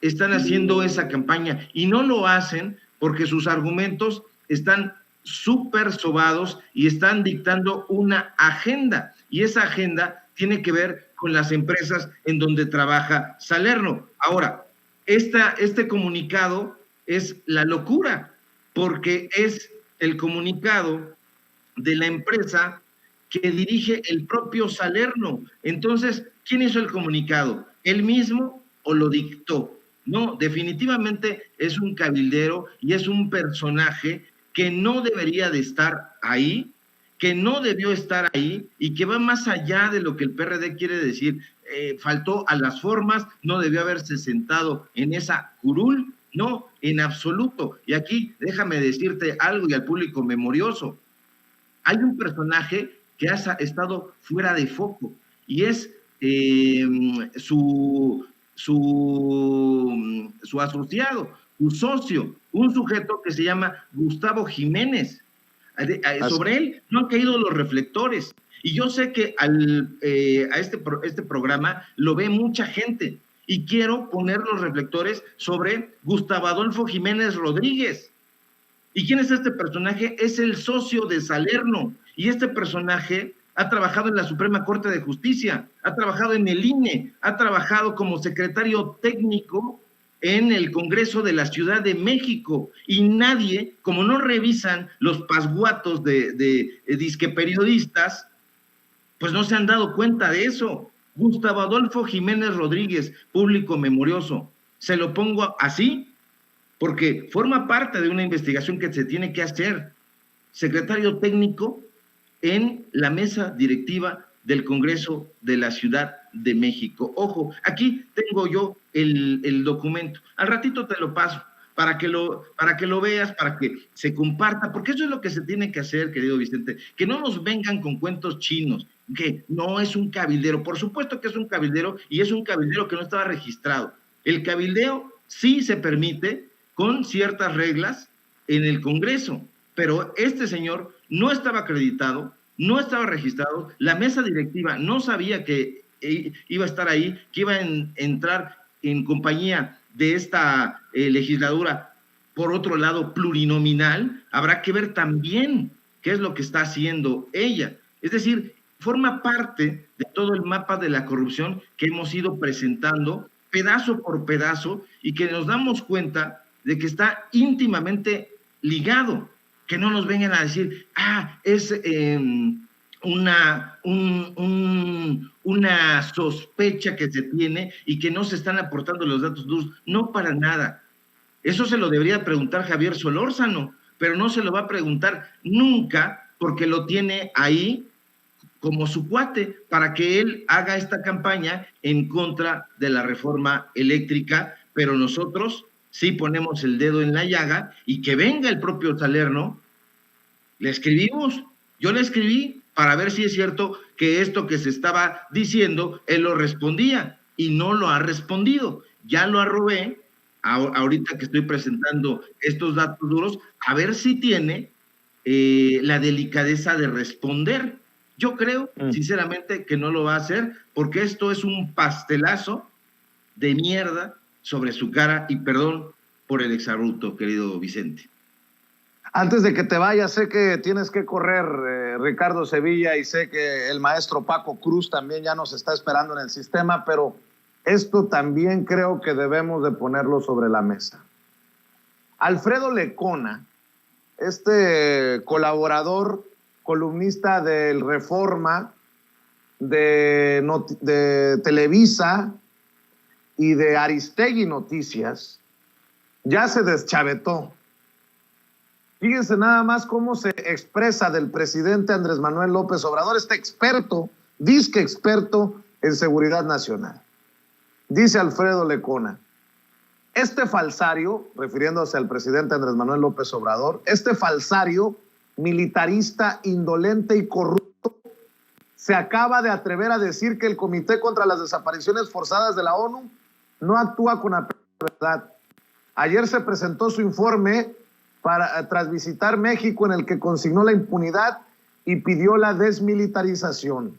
están haciendo esa campaña, y no lo hacen porque sus argumentos están súper sobados y están dictando una agenda, y esa agenda tiene que ver con las empresas en donde trabaja Salerno. Ahora, este comunicado es la locura, porque es el comunicado de la empresa que dirige el propio Salerno. Entonces, ¿quién hizo el comunicado? ¿Él mismo o lo dictó? No, definitivamente es un cabildero y es un personaje que no debería de estar ahí, que no debió estar ahí, y que va más allá de lo que el PRD quiere decir. Faltó a las formas, no debió haberse sentado en esa curul, no, en absoluto. Y aquí déjame decirte algo, y al público memorioso: hay un personaje que ha estado fuera de foco, y es su asociado, su socio, un sujeto que se llama Gustavo Jiménez. Sobre él no han caído los reflectores, y yo sé que a este programa lo ve mucha gente, y quiero poner los reflectores sobre Gustavo Adolfo Jiménez Rodríguez. ¿Y quién es este personaje? Es el socio de Salerno, y este personaje ha trabajado en la Suprema Corte de Justicia, ha trabajado en el INE, ha trabajado como secretario técnico en el Congreso de la Ciudad de México, y nadie, como no revisan los pasguatos de disque periodistas, pues no se han dado cuenta de eso. Gustavo Adolfo Jiménez Rodríguez, público memorioso, se lo pongo así porque forma parte de una investigación que se tiene que hacer. Secretario técnico en la mesa directiva del Congreso de la Ciudad de México. Ojo, aquí tengo yo el documento. Al ratito te lo paso para que lo veas, para que se comparta, porque eso es lo que se tiene que hacer, querido Vicente. Que no nos vengan con cuentos chinos, que no es un cabildero. Por supuesto que es un cabildero, y es un cabildero que no estaba registrado. El cabildeo sí se permite con ciertas reglas en el Congreso, pero este señor no estaba acreditado, no estaba registrado, la mesa directiva no sabía que iba a estar ahí, que iba a entrar en compañía de esta legislatura, por otro lado, plurinominal. Habrá que ver también qué es lo que está haciendo ella. Es decir, forma parte de todo el mapa de la corrupción que hemos ido presentando pedazo por pedazo, y que nos damos cuenta de que está íntimamente ligado. Que no nos vengan a decir, es una sospecha que se tiene y que no se están aportando los datos duros. No, para nada. Eso se lo debería preguntar Javier Solórzano, pero no se lo va a preguntar nunca, porque lo tiene ahí como su cuate para que él haga esta campaña en contra de la reforma eléctrica. Pero nosotros sí ponemos el dedo en la llaga y que venga el propio Salerno. Le escribimos, yo le escribí para ver si es cierto que esto que se estaba diciendo, él lo respondía y no lo ha respondido. Ya lo arrobé, ahorita que estoy presentando estos datos duros, a ver si tiene la delicadeza de responder. Yo creo, sinceramente, que no lo va a hacer, porque esto es un pastelazo de mierda sobre su cara, y perdón por el exabrupto, querido Vicente. Antes de que te vayas, sé que tienes que correr, Ricardo Sevilla, y sé que el maestro Paco Cruz también ya nos está esperando en el sistema, pero esto también creo que debemos de ponerlo sobre la mesa. Alfredo Lecona, este colaborador, columnista del Reforma, de Televisa y de Aristegui Noticias, ya se deschavetó. Fíjense nada más cómo se expresa del presidente Andrés Manuel López Obrador, este experto, disque experto en seguridad nacional. Dice Alfredo Lecona: este falsario, refiriéndose al presidente Andrés Manuel López Obrador, este falsario militarista, indolente y corrupto, se acaba de atrever a decir que el Comité contra las Desapariciones Forzadas de la ONU no actúa con la verdad. Ayer se presentó su informe tras visitar México, en el que consignó la impunidad y pidió la desmilitarización.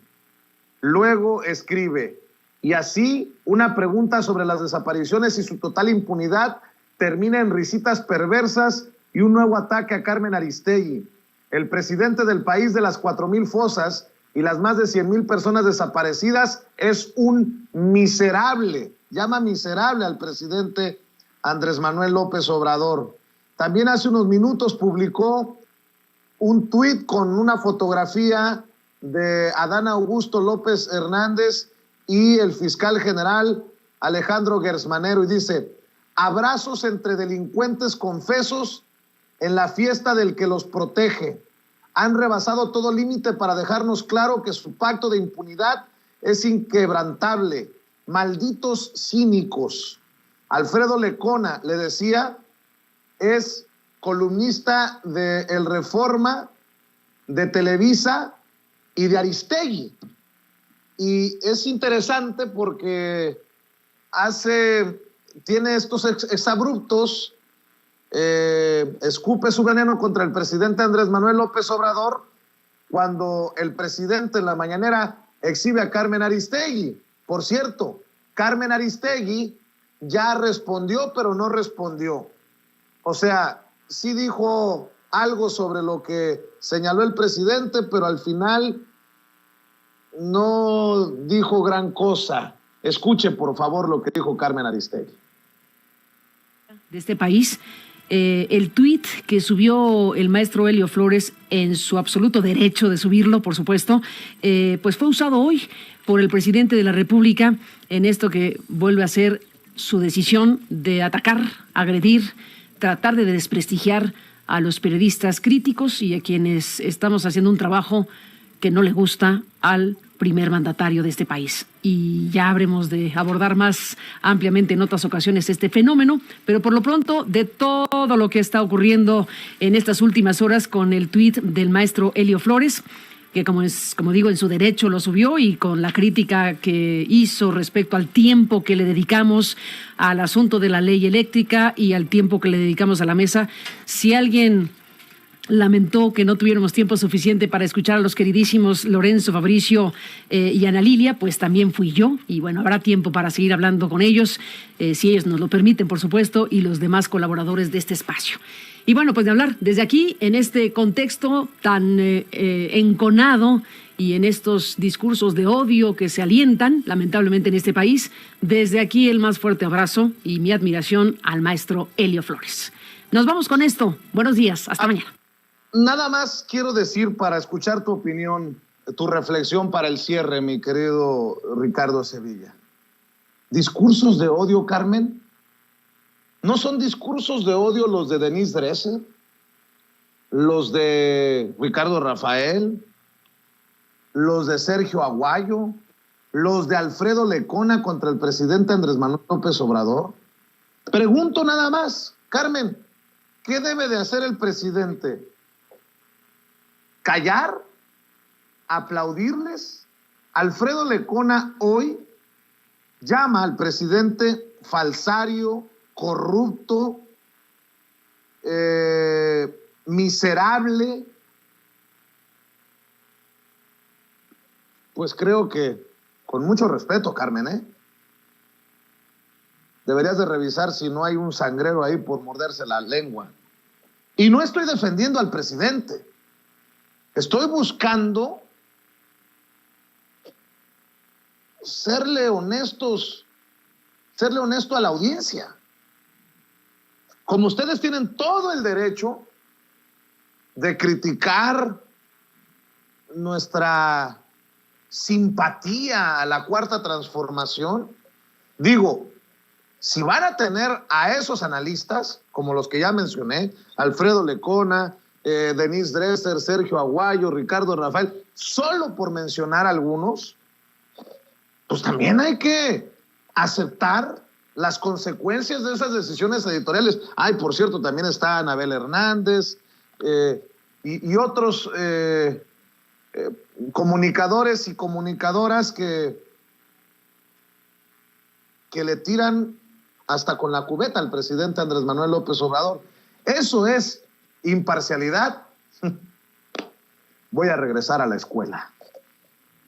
Luego escribe: y así una pregunta sobre las desapariciones y su total impunidad termina en risitas perversas y un nuevo ataque a Carmen Aristegui, el presidente del país de las 4,000 fosas y las más de 100,000 personas desaparecidas. Es un miserable, llama miserable al presidente Andrés Manuel López Obrador. También hace unos minutos publicó un tuit con una fotografía de Adán Augusto López Hernández y el fiscal general Alejandro Gersmanero, y dice: abrazos entre delincuentes confesos en la fiesta del que los protege. Han rebasado todo límite para dejarnos claro que su pacto de impunidad es inquebrantable. Malditos cínicos. Alfredo Lecona, le decía, es columnista de El Reforma, de Televisa y de Aristegui. Y es interesante porque tiene estos exabruptos, escupe su veneno contra el presidente Andrés Manuel López Obrador, cuando el presidente en la mañanera exhibe a Carmen Aristegui. Por cierto, Carmen Aristegui ya respondió, pero no respondió. O sea, sí dijo algo sobre lo que señaló el presidente, pero al final no dijo gran cosa. Escuche, por favor, lo que dijo Carmen Aristegui. De este país, el tuit que subió el maestro Elio Flores, en su absoluto derecho de subirlo, por supuesto, pues fue usado hoy por el presidente de la República en esto que vuelve a ser su decisión de atacar, agredir, tratar de desprestigiar a los periodistas críticos y a quienes estamos haciendo un trabajo que no le gusta al primer mandatario de este país. Y ya habremos de abordar más ampliamente en otras ocasiones este fenómeno, pero por lo pronto, de todo lo que está ocurriendo en estas últimas horas con el tuit del maestro Elio Flores, que como digo, en su derecho lo subió, y con la crítica que hizo respecto al tiempo que le dedicamos al asunto de la ley eléctrica y al tiempo que le dedicamos a la mesa. Si alguien lamentó que no tuviéramos tiempo suficiente para escuchar a los queridísimos Lorenzo, Fabricio y Ana Lilia, pues también fui yo, y bueno, habrá tiempo para seguir hablando con ellos, si ellos nos lo permiten, por supuesto, y los demás colaboradores de este espacio. Y bueno, pues de hablar desde aquí, en este contexto tan enconado y en estos discursos de odio que se alientan, lamentablemente, en este país, desde aquí el más fuerte abrazo y mi admiración al maestro Elio Flores. Nos vamos con esto. Buenos días. Hasta mañana. Nada más quiero decir, para escuchar tu opinión, tu reflexión para el cierre, mi querido Ricardo Sevilla. ¿Discursos de odio, Carmen? ¿No son discursos de odio los de Denise Dresser? ¿Los de Ricardo Rafael? ¿Los de Sergio Aguayo? ¿Los de Alfredo Lecona contra el presidente Andrés Manuel López Obrador? Pregunto nada más, Carmen, ¿qué debe de hacer el presidente? ¿Callar? ¿Aplaudirles? Alfredo Lecona hoy llama al presidente falsario, corrupto, miserable. Pues creo que, con mucho respeto, Carmen, deberías de revisar si no hay un sangrero ahí por morderse la lengua. Y no estoy defendiendo al presidente. Estoy buscando serle honesto a la audiencia. Como ustedes tienen todo el derecho de criticar nuestra simpatía a la Cuarta Transformación, digo, si van a tener a esos analistas, como los que ya mencioné, Alfredo Lecona, Denise Dresser, Sergio Aguayo, Ricardo Rafael, solo por mencionar algunos, pues también hay que aceptar las consecuencias de esas decisiones editoriales. Ay, por cierto, también está Anabel Hernández y otros comunicadores y comunicadoras que le tiran hasta con la cubeta al presidente Andrés Manuel López Obrador. Eso es imparcialidad. Voy a regresar a la escuela.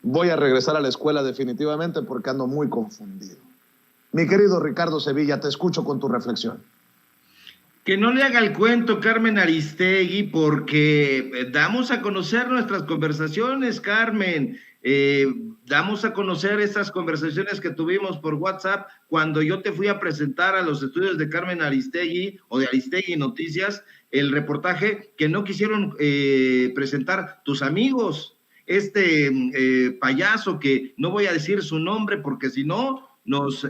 Voy a regresar a la escuela definitivamente porque ando muy confundido. Mi querido Ricardo Sevilla, te escucho con tu reflexión. Que no le haga el cuento Carmen Aristegui, porque damos a conocer nuestras conversaciones, Carmen. Damos a conocer esas conversaciones que tuvimos por WhatsApp cuando yo te fui a presentar a los estudios de Carmen Aristegui o de Aristegui Noticias el reportaje que no quisieron presentar tus amigos. Payaso que no voy a decir su nombre porque si no nos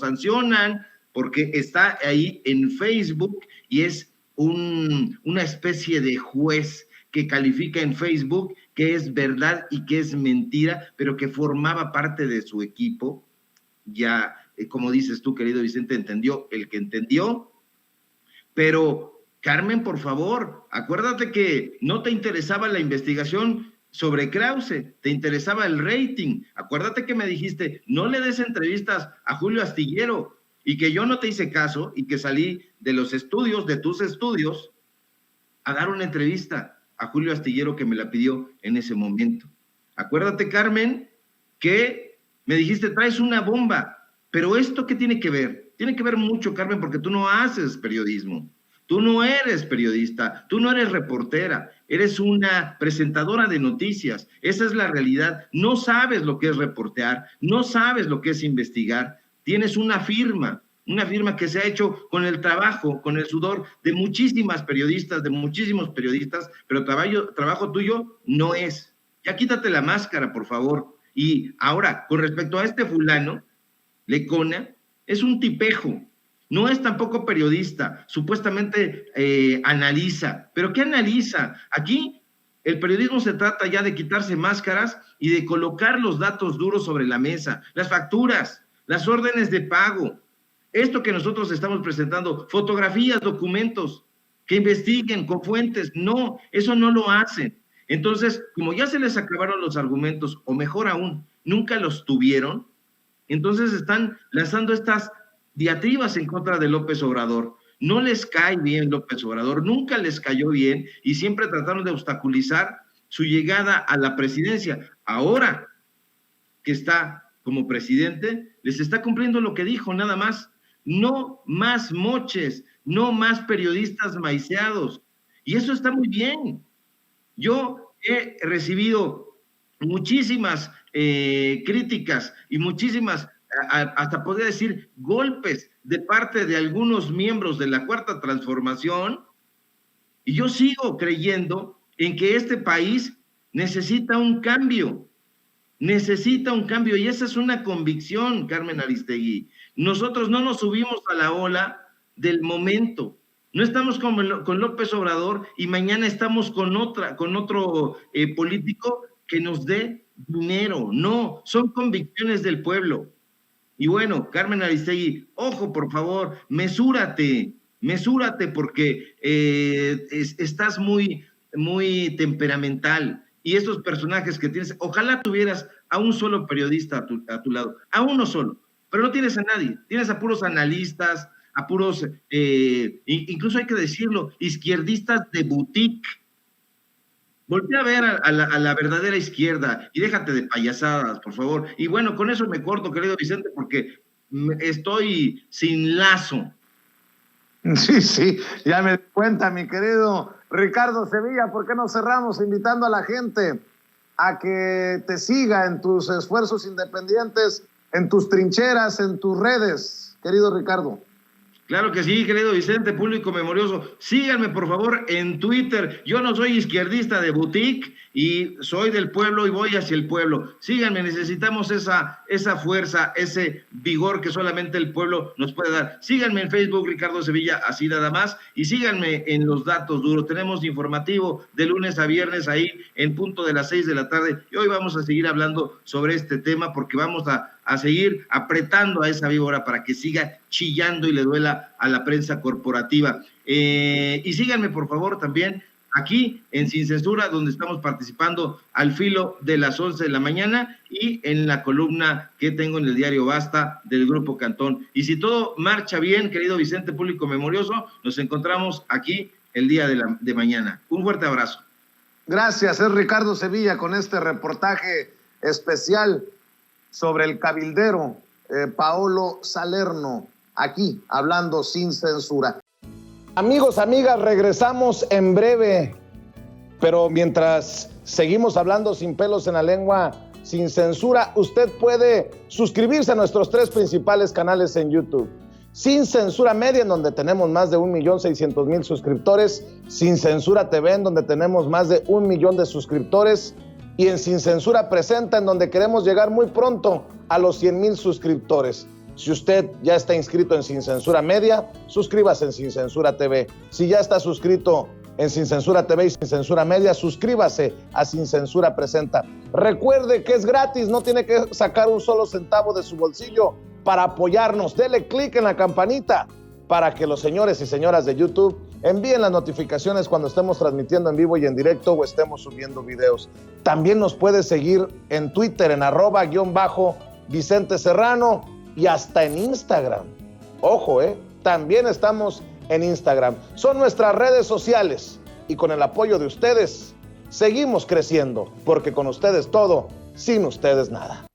sancionan, porque está ahí en Facebook y es una especie de juez que califica en Facebook que es verdad y que es mentira, pero que formaba parte de su equipo. Ya, como dices tú, querido Vicente, entendió el que entendió, pero Carmen, por favor, acuérdate que no te interesaba la investigación sobre Krause, te interesaba el rating. Acuérdate que me dijiste, no le des entrevistas a Julio Astillero, y que yo no te hice caso y que salí de los estudios, de tus estudios, a dar una entrevista a Julio Astillero que me la pidió en ese momento. Acuérdate, Carmen, que me dijiste, traes una bomba, pero ¿esto qué tiene que ver? Tiene que ver mucho, Carmen, porque tú no haces periodismo, tú no eres periodista, tú no eres reportera, eres una presentadora de noticias, esa es la realidad. No sabes lo que es reportear, no sabes lo que es investigar. Tienes una firma que se ha hecho con el trabajo, con el sudor de muchísimas periodistas, de muchísimos periodistas, pero trabajo tuyo no es. Ya quítate la máscara, por favor. Y ahora, con respecto a este fulano, Lecona, es un tipejo, no es tampoco periodista, supuestamente analiza. ¿Pero qué analiza? Aquí el periodismo se trata ya de quitarse máscaras y de colocar los datos duros sobre la mesa, las facturas, las órdenes de pago, esto que nosotros estamos presentando, fotografías, documentos, que investiguen con fuentes. No, eso no lo hacen. Entonces, como ya se les acabaron los argumentos, o mejor aún, nunca los tuvieron, entonces están lanzando estas diatribas en contra de López Obrador. No les cae bien López Obrador, nunca les cayó bien y siempre trataron de obstaculizar su llegada a la presidencia. Ahora que está como presidente, les está cumpliendo lo que dijo, nada más. No más moches, no más periodistas maiceados. Y eso está muy bien. Yo he recibido muchísimas críticas y muchísimas, hasta podría decir, golpes de parte de algunos miembros de la Cuarta Transformación, y yo sigo creyendo en que este país necesita un cambio, y esa es una convicción, Carmen Aristegui. Nosotros no nos subimos a la ola del momento, no estamos con López Obrador y mañana estamos con otro político que nos dé dinero. No, son convicciones del pueblo. Y bueno, Carmen Aristegui, ojo, por favor, mesúrate porque estás muy temperamental. Y estos personajes que tienes, ojalá tuvieras a un solo periodista a tu lado, a uno solo, pero no tienes a nadie, tienes a puros analistas, a puros, incluso hay que decirlo, izquierdistas de boutique. Voltea a ver a la verdadera izquierda y déjate de payasadas, por favor. Y bueno, con eso me corto, querido Vicente, porque estoy sin lazo. Sí, ya me di cuenta, mi querido Ricardo Sevilla. ¿Por qué no cerramos invitando a la gente a que te siga en tus esfuerzos independientes, en tus trincheras, en tus redes, querido Ricardo? Claro que sí, querido Vicente, público memorioso. Síganme, por favor, en Twitter. Yo no soy izquierdista de boutique y soy del pueblo y voy hacia el pueblo. Síganme, necesitamos esa fuerza, ese vigor que solamente el pueblo nos puede dar. Síganme en Facebook, Ricardo Sevilla, así nada más. Y síganme en Los Datos Duros. Tenemos informativo de lunes a viernes ahí en punto de las 6 de la tarde. Y hoy vamos a seguir hablando sobre este tema porque vamos a seguir apretando a esa víbora para que siga chillando y le duela a la prensa corporativa. Y síganme, por favor, también aquí en Sin Censura, donde estamos participando al filo de las 11 de la mañana y en la columna que tengo en el diario Basta del Grupo Cantón. Y si todo marcha bien, querido Vicente, público memorioso, nos encontramos aquí el día de mañana. Un fuerte abrazo. Gracias, es Ricardo Sevilla con este reportaje especial sobre el cabildero Paolo Salerno, aquí hablando sin censura. Amigos, amigas, regresamos en breve, pero mientras seguimos hablando sin pelos en la lengua, sin censura, usted puede suscribirse a nuestros 3 principales canales en YouTube. Sin Censura Media, en donde tenemos más de 1,600,000 suscriptores, Sin Censura TV, en donde tenemos más de 1 millón de suscriptores, y en Sin Censura Presenta, en donde queremos llegar muy pronto a los 100,000 suscriptores. Si usted ya está inscrito en Sin Censura Media, suscríbase en Sin Censura TV. Si ya está suscrito en Sin Censura TV y Sin Censura Media, suscríbase a Sin Censura Presenta. Recuerde que es gratis, no tiene que sacar un solo centavo de su bolsillo para apoyarnos. Dele clic en la campanita para que los señores y señoras de YouTube envíen las notificaciones cuando estemos transmitiendo en vivo y en directo o estemos subiendo videos. También nos puede seguir en Twitter en @Vicente Serrano y hasta en Instagram. Ojo, también estamos en Instagram. Son nuestras redes sociales y con el apoyo de ustedes seguimos creciendo, porque con ustedes todo, sin ustedes nada.